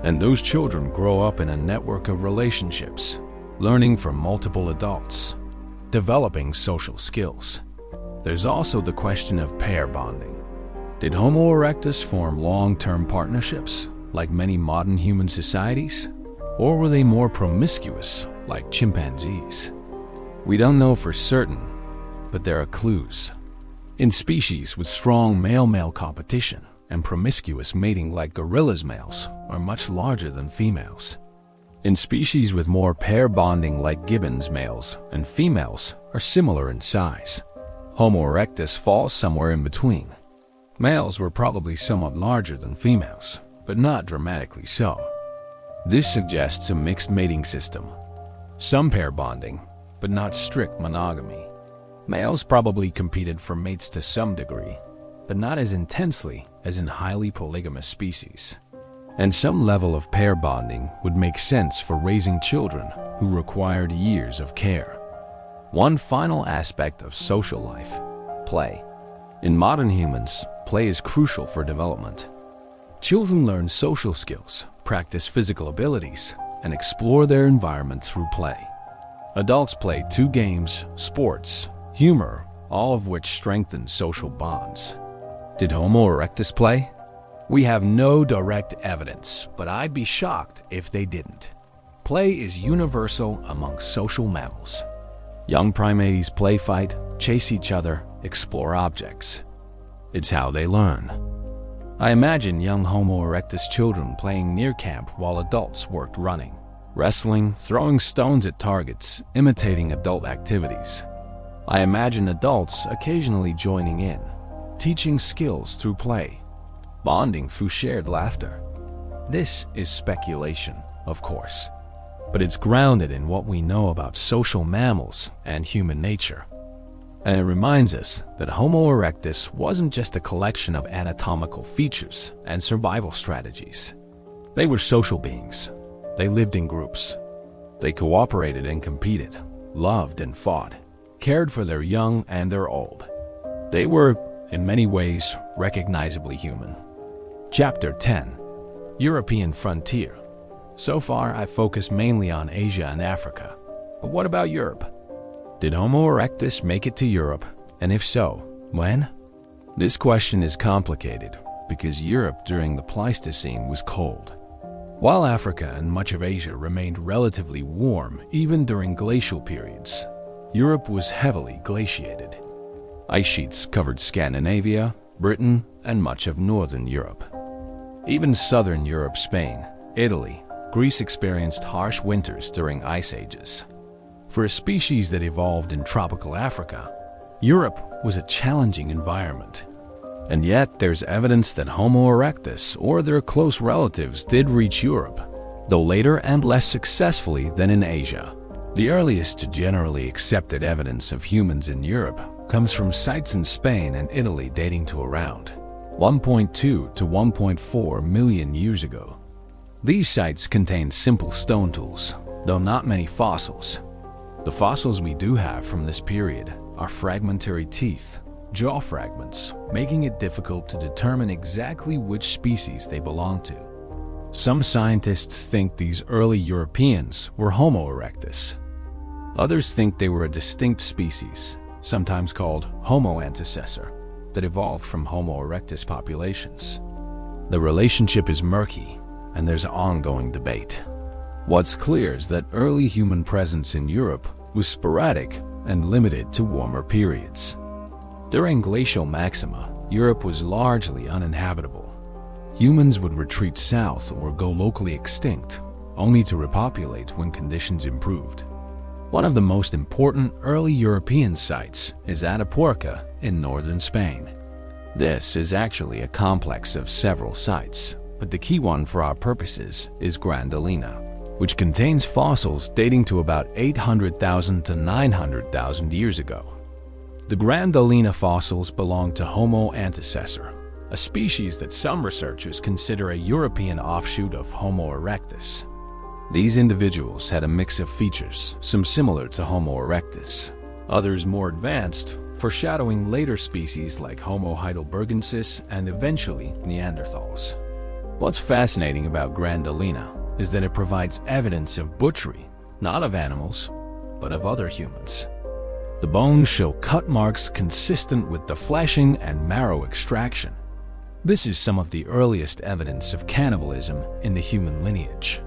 And those children grow up in a network of relationships, learning from multiple adults, developing social skills. There's also the question of pair bonding. Did Homo erectus form long-term partnerships, like many modern human societies? Or were they more promiscuous, like chimpanzees? We don't know for certain, but there are clues. In species with strong male-male competition and promiscuous mating like gorillas, males are much larger than females. In species with more pair bonding like gibbons, males and females are similar in size. Homo erectus falls somewhere in between. Males were probably somewhat larger than females, but not dramatically so. This suggests a mixed mating system. Some pair bonding, but not strict monogamy. Males probably competed for mates to some degree, but not as intensely as in highly polygamous species. And some level of pair bonding would make sense for raising children who required years of care. One final aspect of social life: play. In modern humans, play is crucial for development. Children learn social skills, practice physical abilities, and explore their environment through play. Adults play too: games, sports, humor, all of which strengthen social bonds. Did Homo erectus play? We have no direct evidence, but I'd be shocked if they didn't. Play is universal among social mammals. Young primates play fight, chase each other, explore objects. It's how they learn. I imagine young Homo erectus children playing near camp while adults worked running, wrestling, throwing stones at targets, imitating adult activities. I imagine adults occasionally joining in, teaching skills through play, bonding through shared laughter. This is speculation, of course, but it's grounded in what we know about social mammals and human nature. And it reminds us that Homo erectus wasn't just a collection of anatomical features and survival strategies. They were social beings. They lived in groups. They cooperated and competed, loved and fought, cared for their young and their old. They were, in many ways, recognizably human. Chapter 10: European Frontier. So far, I've focused mainly on Asia and Africa. But what about Europe? Did Homo erectus make it to Europe? And if so, when? This question is complicated because Europe during the Pleistocene was cold, while Africa and much of Asia remained relatively warm even during glacial periods. Europe was heavily glaciated. Ice sheets covered Scandinavia, Britain, and much of northern Europe. Even southern Europe, Spain, Italy, Greece experienced harsh winters during ice ages. For a species that evolved in tropical Africa, Europe was a challenging environment. And yet, there's evidence that Homo erectus or their close relatives did reach Europe, though later and less successfully than in Asia. The earliest generally accepted evidence of humans in Europe comes from sites in Spain and Italy dating to around 1.2 to 1.4 million years ago. These sites contain simple stone tools, though not many fossils. The fossils we do have from this period are fragmentary teeth, jaw fragments, making it difficult to determine exactly which species they belong to. Some scientists think these early Europeans were Homo erectus. Others think they were a distinct species, sometimes called Homo antecessor, that evolved from Homo erectus populations. The relationship is murky, and there's ongoing debate. What's clear is that early human presence in Europe was sporadic and limited to warmer periods. During glacial maxima, Europe was largely uninhabitable. Humans would retreat south or go locally extinct, only to repopulate when conditions improved. One of the most important early European sites is Atapuerca in northern Spain. This is actually a complex of several sites, but the key one for our purposes is Grandolina, which contains fossils dating to about 800,000 to 900,000 years ago. The Grandolina fossils belong to Homo antecessor, a species that some researchers consider a European offshoot of Homo erectus. These individuals had a mix of features, some similar to Homo erectus, others more advanced, foreshadowing later species like Homo heidelbergensis and eventually Neanderthals. What's fascinating about Grandolina is that it provides evidence of butchery, not of animals, but of other humans. The bones show cut marks consistent with the fleshing and marrow extraction. This is some of the earliest evidence of cannibalism in the human lineage.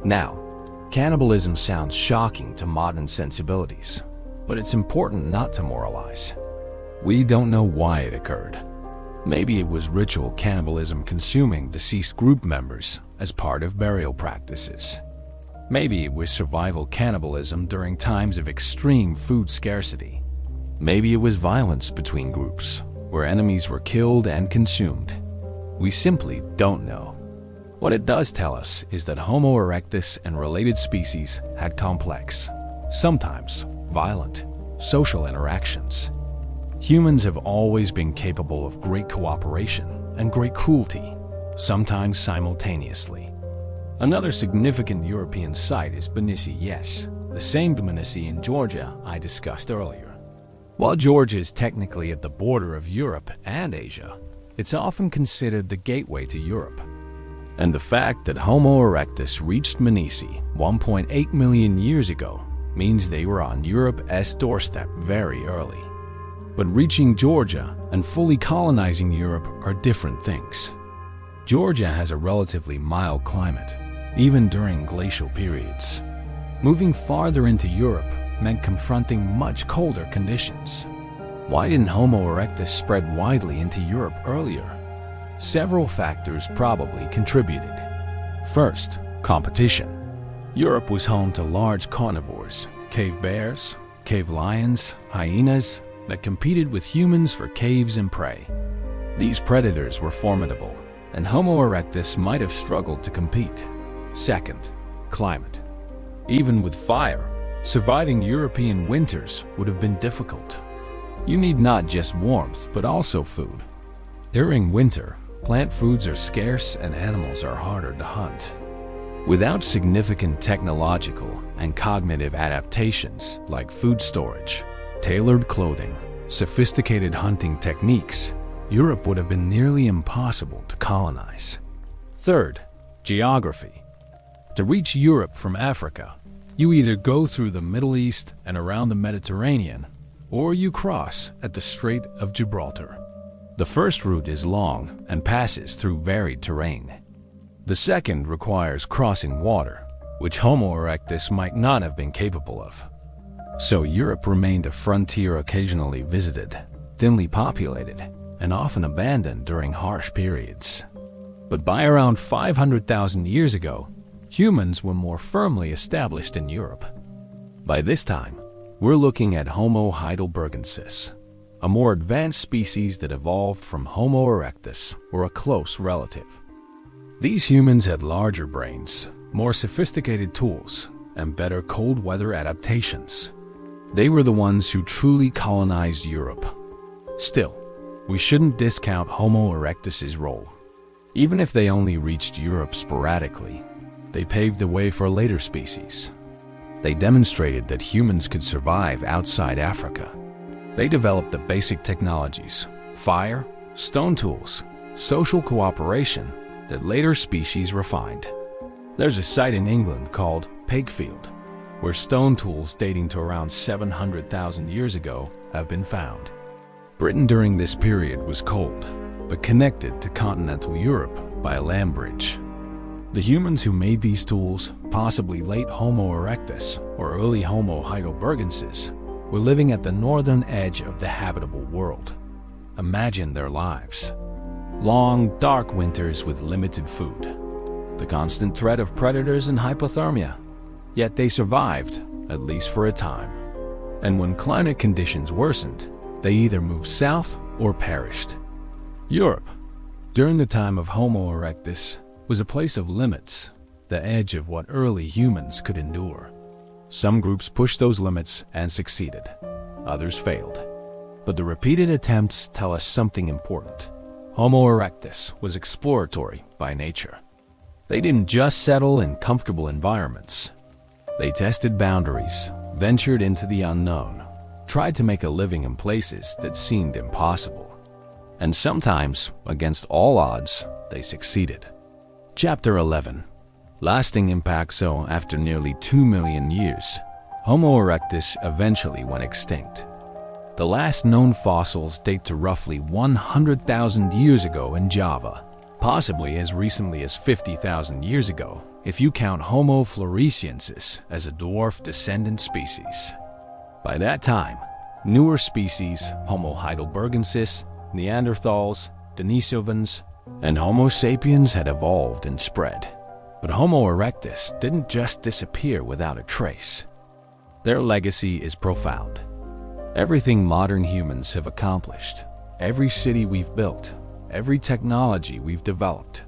Now, cannibalism sounds shocking to modern sensibilities, but it's important not to moralize. We don't know why it occurred. Maybe it was ritual cannibalism, consuming deceased group members as part of burial practices. Maybe it was survival cannibalism during times of extreme food scarcity. Maybe it was violence between groups, where enemies were killed and consumed. We simply don't know. What it does tell us is that Homo erectus and related species had complex, sometimes violent, social interactions. Humans have always been capable of great cooperation and great cruelty, sometimes simultaneously. Another significant European site is Tbilisi, yes, the same Tbilisi in Georgia I discussed earlier. While Georgia is technically at the border of Europe and Asia, it's often considered the gateway to Europe. And the fact that Homo erectus reached Tbilisi 1.8 million years ago means they were on Europe's doorstep very early. But reaching Georgia and fully colonizing Europe are different things. Georgia has a relatively mild climate, even during glacial periods. Moving farther into Europe meant confronting much colder conditions. Why didn't Homo erectus spread widely into Europe earlier? Several factors probably contributed. First, competition. Europe was home to large carnivores, cave bears, cave lions, hyenas, that competed with humans for caves and prey. These predators were formidable, and Homo erectus might have struggled to compete. Second, climate. Even with fire, surviving European winters would have been difficult. You need not just warmth, but also food. During winter, plant foods are scarce and animals are harder to hunt. Without significant technological and cognitive adaptations like food storage, tailored clothing, sophisticated hunting techniques, Europe would have been nearly impossible to colonize. Third, geography. To reach Europe from Africa, you either go through the Middle East and around the Mediterranean, or you cross at the Strait of Gibraltar. The first route is long and passes through varied terrain. The second requires crossing water, which Homo erectus might not have been capable of. So Europe remained a frontier occasionally visited, thinly populated, and often abandoned during harsh periods. But by around 500,000 years ago, humans were more firmly established in Europe. By this time, we're looking at Homo heidelbergensis, a more advanced species that evolved from Homo erectus, or a close relative. These humans had larger brains, more sophisticated tools, and better cold weather adaptations. They were the ones who truly colonized Europe. Still, we shouldn't discount Homo erectus's role. Even if they only reached Europe sporadically, they paved the way for later species. They demonstrated that humans could survive outside Africa. They developed the basic technologies, fire, stone tools, social cooperation, that later species refined. There's a site in England called Pakefield, where stone tools dating to around 700,000 years ago have been found. Britain during this period was cold, but connected to continental Europe by a land bridge. The humans who made these tools, possibly late Homo erectus or early Homo heidelbergensis, were living at the northern edge of the habitable world. Imagine their lives. Long, dark winters with limited food, the constant threat of predators and hypothermia. Yet they survived, at least for a time. And when climate conditions worsened, they either moved south or perished. Europe, during the time of Homo erectus, was a place of limits, the edge of what early humans could endure. Some groups pushed those limits and succeeded. Others failed. But the repeated attempts tell us something important. Homo erectus was exploratory by nature. They didn't just settle in comfortable environments. They tested boundaries, ventured into the unknown, tried to make a living in places that seemed impossible. And sometimes, against all odds, they succeeded. Chapter 11. Lasting impact. So, after nearly 2 million years, Homo erectus eventually went extinct. The last known fossils date to roughly 100,000 years ago in Java, possibly as recently as 50,000 years ago, if you count Homo floresiensis as a dwarf descendant species. By that time, newer species, Homo heidelbergensis, Neanderthals, Denisovans, and Homo sapiens had evolved and spread. But Homo erectus didn't just disappear without a trace. Their legacy is profound. Everything modern humans have accomplished, every city we've built, every technology we've developed,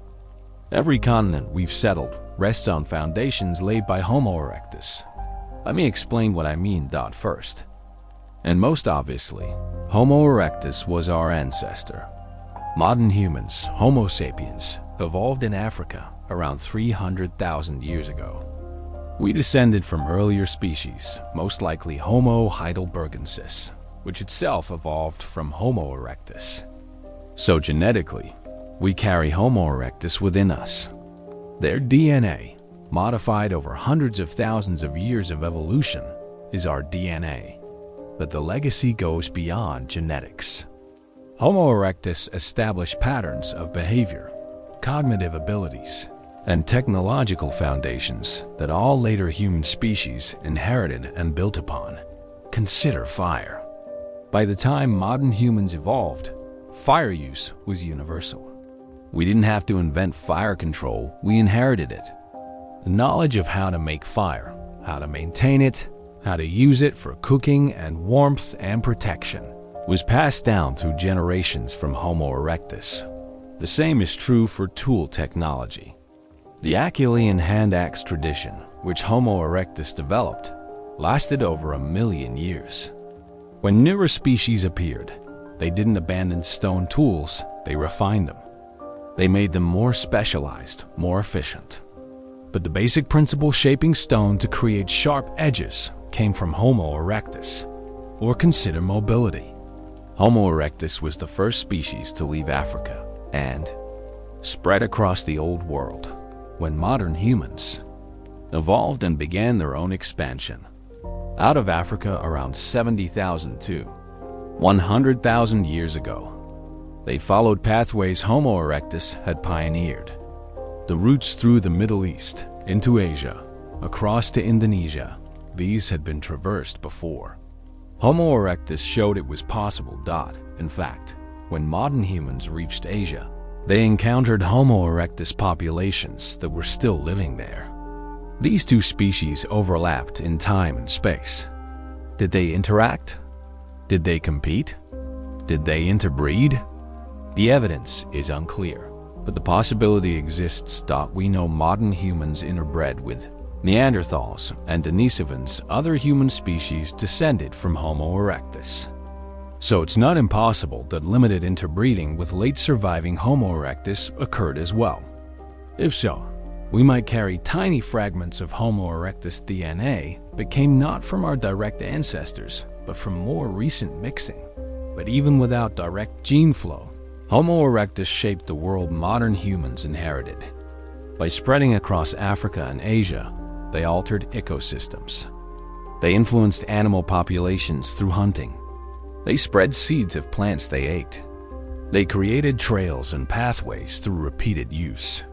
every continent we've settled rests on foundations laid by Homo erectus. Let me explain what I mean. First, and most obviously, Homo erectus was our ancestor. Modern humans, Homo sapiens, evolved in Africa around 300,000 years ago. We descended from earlier species, most likely Homo heidelbergensis, which itself evolved from Homo erectus. So genetically, we carry Homo erectus within us. Their DNA, modified over hundreds of thousands of years of evolution, is our DNA. But the legacy goes beyond genetics. Homo erectus established patterns of behavior, cognitive abilities, and technological foundations that all later human species inherited and built upon. Consider fire. By the time modern humans evolved, fire use was universal. We didn't have to invent fire control, we inherited it. The knowledge of how to make fire, how to maintain it, how to use it for cooking and warmth and protection was passed down through generations from Homo erectus. The same is true for tool technology. The Acheulean hand axe tradition, which Homo erectus developed, lasted over 1 million years. When newer species appeared, they didn't abandon stone tools, they refined them. They made them more specialized, more efficient. But the basic principle shaping stone to create sharp edges came from Homo erectus. Or consider mobility. Homo erectus was the first species to leave Africa and spread across the old world when modern humans evolved and began their own expansion. Out of Africa around 70,000 to 100,000 years ago. They followed pathways Homo erectus had pioneered. The routes through the Middle East, into Asia, across to Indonesia, these had been traversed before. Homo erectus showed it was possible. In fact, when modern humans reached Asia, they encountered Homo erectus populations that were still living there. These two species overlapped in time and space. Did they interact? Did they compete? Did they interbreed? The evidence is unclear, but the possibility exists. We know modern humans interbred with Neanderthals and Denisovans, other human species descended from Homo erectus. So it's not impossible that limited interbreeding with late surviving Homo erectus occurred as well. If so, we might carry tiny fragments of Homo erectus DNA that came not from our direct ancestors, but from more recent mixing. But even without direct gene flow, Homo erectus shaped the world modern humans inherited. By spreading across Africa and Asia, they altered ecosystems. They influenced animal populations through hunting. They spread seeds of plants they ate. They created trails and pathways through repeated use.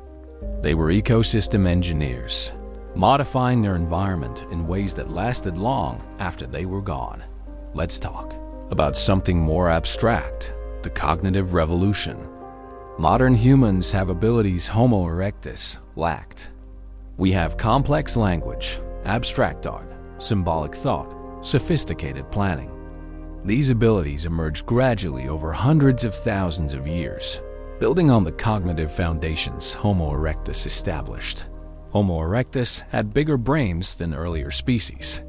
They were ecosystem engineers, modifying their environment in ways that lasted long after they were gone. Let's talk about something more abstract, the cognitive revolution. Modern humans have abilities Homo erectus lacked. We have complex language, abstract art, symbolic thought, sophisticated planning. These abilities emerged gradually over hundreds of thousands of years, building on the cognitive foundations Homo erectus established. Homo erectus had bigger brains than earlier species.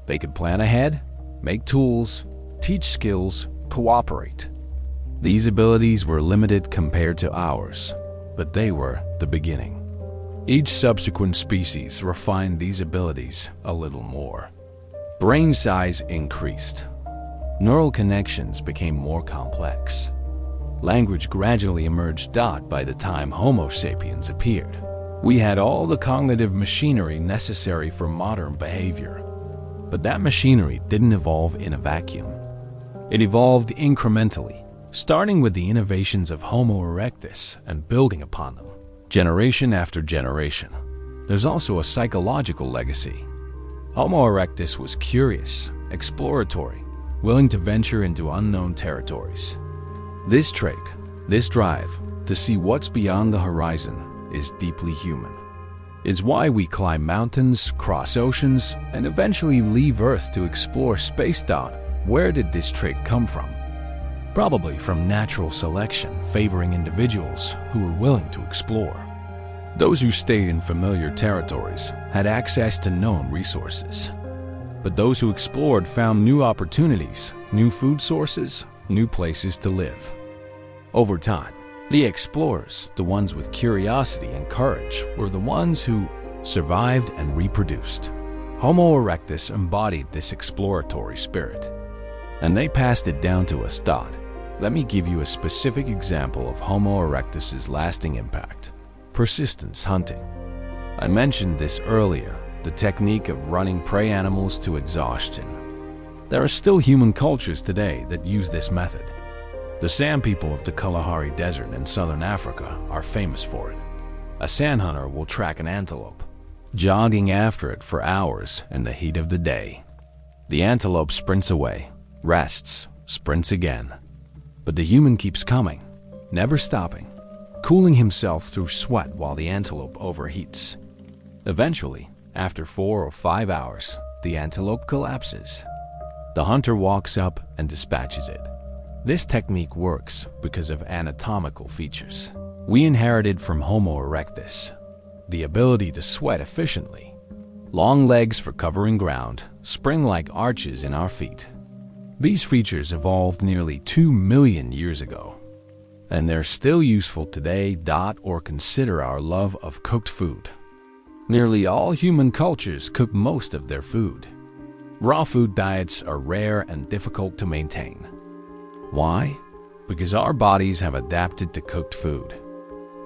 They could plan ahead, make tools, teach skills, cooperate. These abilities were limited compared to ours, but they were the beginning. Each subsequent species refined these abilities a little more. Brain size increased. Neural connections became more complex. Language gradually emerged. By the time Homo sapiens appeared, we had all the cognitive machinery necessary for modern behavior. But that machinery didn't evolve in a vacuum. It evolved incrementally, starting with the innovations of Homo erectus and building upon them, generation after generation. There's also a psychological legacy. Homo erectus was curious, exploratory, willing to venture into unknown territories. This trait, this drive to see what's beyond the horizon, is deeply human. It's why we climb mountains, cross oceans, and eventually leave Earth to explore space. Where did this trait come from? Probably from natural selection, favoring individuals who were willing to explore. Those who stayed in familiar territories had access to known resources. But those who explored found new opportunities, new food sources, new places to live. Over time, the explorers, the ones with curiosity and courage, were the ones who survived and reproduced. Homo erectus embodied this exploratory spirit, and they passed it down to us. Let me give you a specific example of Homo erectus's lasting impact. Persistence hunting. I mentioned this earlier, the technique of running prey animals to exhaustion. There are still human cultures today that use this method. The San people of the Kalahari Desert in southern Africa are famous for it. A sand hunter will track an antelope, jogging after it for hours in the heat of the day. The antelope sprints away, rests, sprints again. But the human keeps coming, never stopping, cooling himself through sweat while the antelope overheats. Eventually, after 4 or 5 hours, the antelope collapses. The hunter walks up and dispatches it. This technique works because of anatomical features we inherited from Homo erectus. The ability to sweat efficiently, long legs for covering ground, spring-like arches in our feet. These features evolved nearly 2 million years ago, and they're still useful today. Or consider our love of cooked food. Nearly all human cultures cook most of their food. Raw food diets are rare and difficult to maintain. Why? Because our bodies have adapted to cooked food.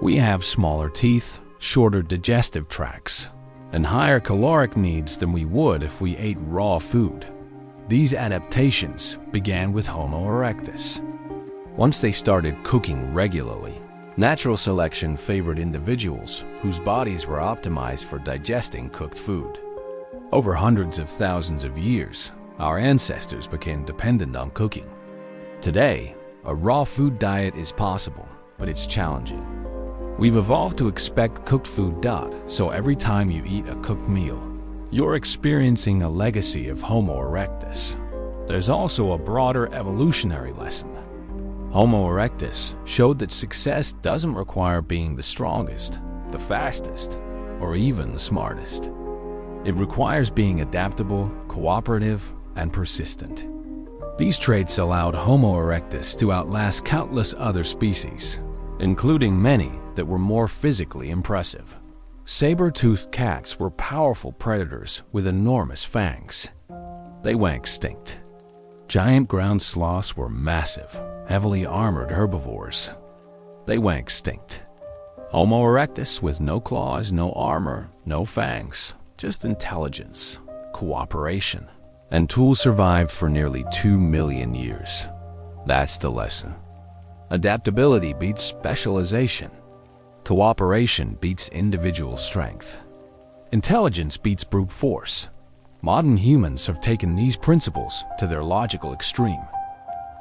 We have smaller teeth, shorter digestive tracts, and higher caloric needs than we would if we ate raw food. These adaptations began with Homo erectus. Once they started cooking regularly, natural selection favored individuals whose bodies were optimized for digesting cooked food. Over hundreds of thousands of years, our ancestors became dependent on cooking. Today, a raw food diet is possible, but it's challenging. We've evolved to expect cooked food, so every time you eat a cooked meal, you're experiencing a legacy of Homo erectus. There's also a broader evolutionary lesson. Homo erectus showed that success doesn't require being the strongest, the fastest, or even the smartest. It requires being adaptable, cooperative, and persistent. These traits allowed Homo erectus to outlast countless other species, including many that were more physically impressive. Saber-toothed cats were powerful predators with enormous fangs. They went extinct. Giant ground sloths were massive, heavily armored herbivores. They went extinct. Homo erectus with no claws, no armor, no fangs, just intelligence, cooperation, and tools survived for nearly 2 million years. That's the lesson. Adaptability beats specialization. Cooperation beats individual strength. Intelligence beats brute force. Modern humans have taken these principles to their logical extreme.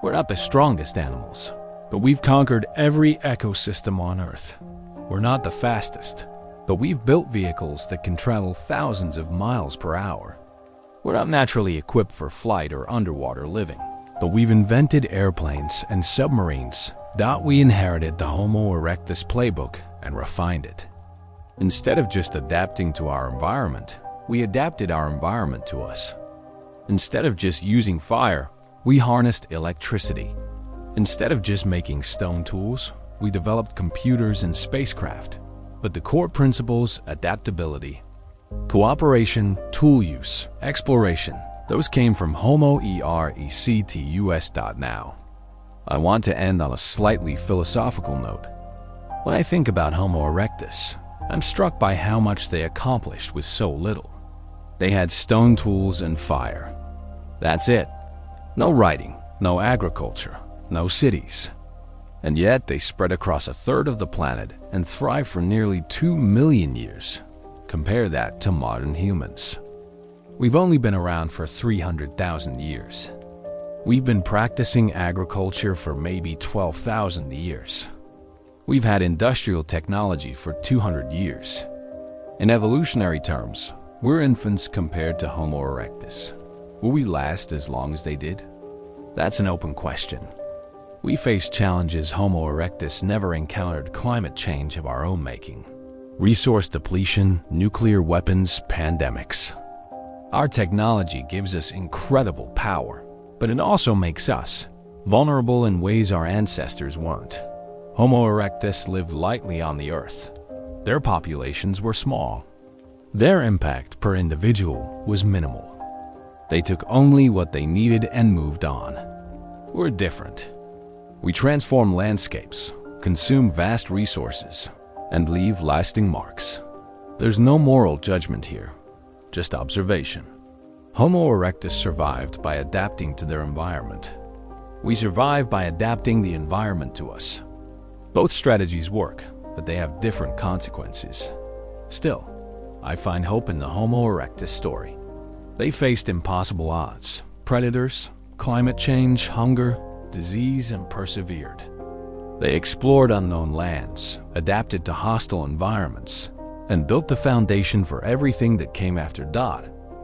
We're not the strongest animals, but we've conquered every ecosystem on Earth. We're not the fastest, but we've built vehicles that can travel thousands of miles per hour. We're not naturally equipped for flight or underwater living, but we've invented airplanes and submarines. We inherited the Homo erectus playbook and refined it. Instead of just adapting to our environment, we adapted our environment to us. Instead of just using fire, we harnessed electricity. Instead of just making stone tools, we developed computers and spacecraft. But the core principles, adaptability, cooperation, tool use, exploration, those came from Homo erectus. Now, I want to end on a slightly philosophical note. When I think about Homo erectus, I'm struck by how much they accomplished with so little. They had stone tools and fire. That's it. No writing, no agriculture, no cities. And yet they spread across a third of the planet and thrived for nearly 2 million years. Compare that to modern humans. We've only been around for 300,000 years. We've been practicing agriculture for maybe 12,000 years. We've had industrial technology for 200 years. In evolutionary terms, we're infants compared to Homo erectus. Will we last as long as they did? That's an open question. We face challenges Homo erectus never encountered: climate change of our own making, resource depletion, nuclear weapons, pandemics. Our technology gives us incredible power, but it also makes us vulnerable in ways our ancestors weren't. Homo erectus lived lightly on the earth. Their populations were small. Their impact per individual was minimal. They took only what they needed and moved on. We're different. We transform landscapes, consume vast resources, and leave lasting marks. There's no moral judgment here, just observation. Homo erectus survived by adapting to their environment. We survive by adapting the environment to us. Both strategies work, but they have different consequences. Still, I find hope in the Homo erectus story. They faced impossible odds, predators, climate change, hunger, disease, and persevered. They explored unknown lands, adapted to hostile environments, and built the foundation for everything that came after.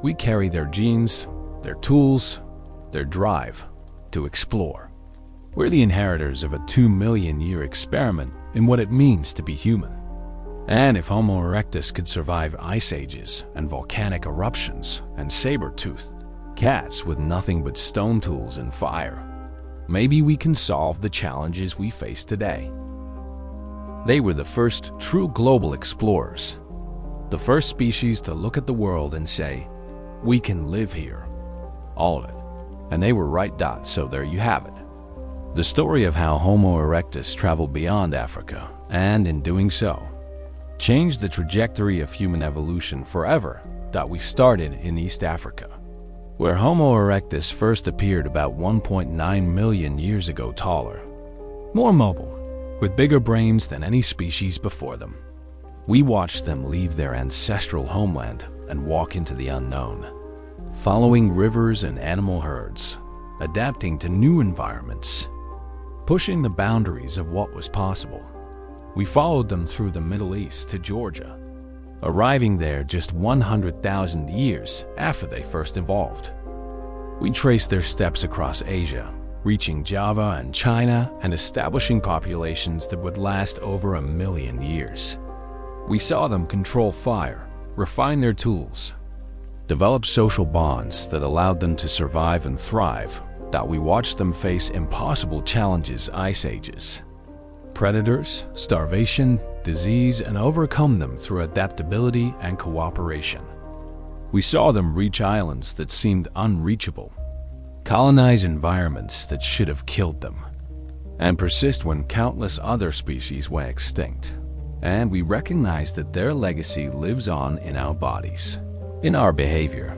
We carry their genes, their tools, their drive to explore. We're the inheritors of a 2 million year experiment in what it means to be human. And if Homo erectus could survive ice ages and volcanic eruptions and saber-toothed cats with nothing but stone tools and fire, maybe we can solve the challenges we face today. They were the first true global explorers, the first species to look at the world and say, we can live here. All of it. And they were right. So there you have it. The story of how Homo erectus traveled beyond Africa, and in doing so, changed the trajectory of human evolution forever. We started in East Africa, where Homo erectus first appeared about 1.9 million years ago, taller, more mobile, with bigger brains than any species before them. We watched them leave their ancestral homeland and walk into the unknown, following rivers and animal herds, adapting to new environments, pushing the boundaries of what was possible. We followed them through the Middle East to Georgia, arriving there just 100,000 years after they first evolved. We traced their steps across Asia, reaching Java and China and establishing populations that would last over 1,000,000 years. We saw them control fire, refine their tools, develop social bonds that allowed them to survive and thrive. That we watched them face impossible challenges, ice ages, predators, starvation, disease, and overcome them through adaptability and cooperation. We saw them reach islands that seemed unreachable, colonize environments that should have killed them, and persist when countless other species went extinct. And we recognized that their legacy lives on in our bodies, in our behavior,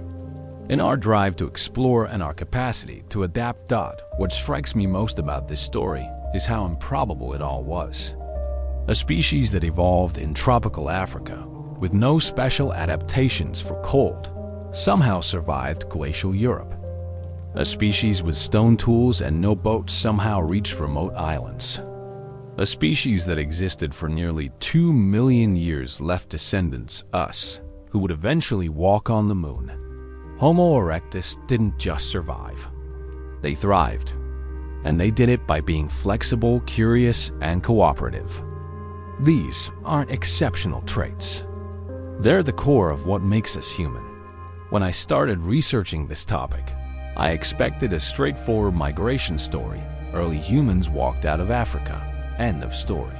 in our drive to explore and our capacity to adapt. What strikes me most about this story is how improbable it all was. A species that evolved in tropical Africa with no special adaptations for cold somehow survived glacial Europe. A species with stone tools and no boats somehow reached remote islands. A species that existed for nearly 2 million years left descendants, us, who would eventually walk on the moon. Homo erectus didn't just survive. They thrived. And they did it by being flexible, curious, and cooperative. These aren't exceptional traits. They're the core of what makes us human. When I started researching this topic, I expected a straightforward migration story. Early humans walked out of Africa. End of story.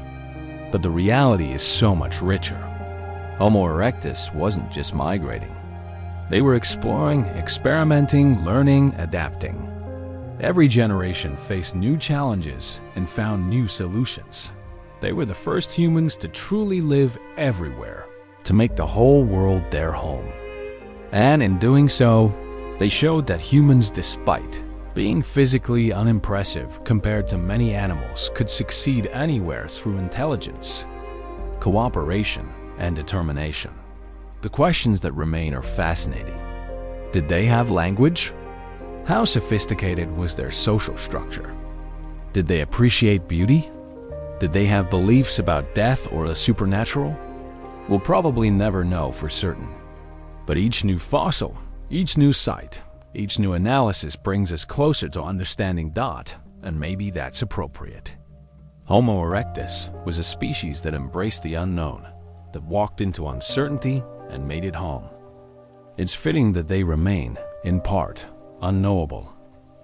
But the reality is so much richer. Homo erectus wasn't just migrating. They were exploring, experimenting, learning, adapting. Every generation faced new challenges and found new solutions. They were the first humans to truly live everywhere, to make the whole world their home. And in doing so, they showed that humans, despite being physically unimpressive compared to many animals, could succeed anywhere through intelligence, cooperation, and determination. The questions that remain are fascinating. Did they have language? How sophisticated was their social structure? Did they appreciate beauty? Did they have beliefs about death or the supernatural? We'll probably never know for certain. But each new fossil, each new site, each new analysis brings us closer to understanding that, and maybe that's appropriate. Homo erectus was a species that embraced the unknown, that walked into uncertainty and made it home. It's fitting that they remain, in part, unknowable,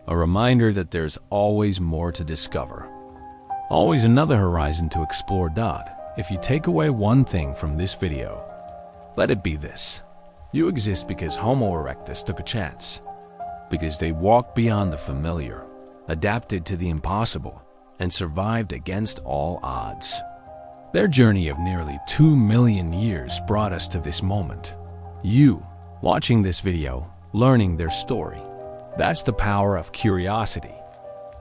a reminder that there's always more to discover, always another horizon to explore. If you take away one thing from this video, let it be this: you exist because Homo erectus took a chance, because they walked beyond the familiar, adapted to the impossible, and survived against all odds. Their journey of nearly 2 million years brought us to this moment. You, watching this video, learning their story. That's the power of curiosity.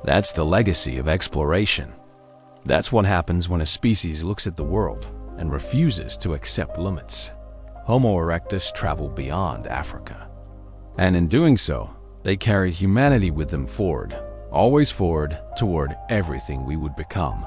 That's the legacy of exploration. That's what happens when a species looks at the world and refuses to accept limits. Homo erectus traveled beyond Africa. And in doing so, they carried humanity with them forward, always forward toward everything we would become.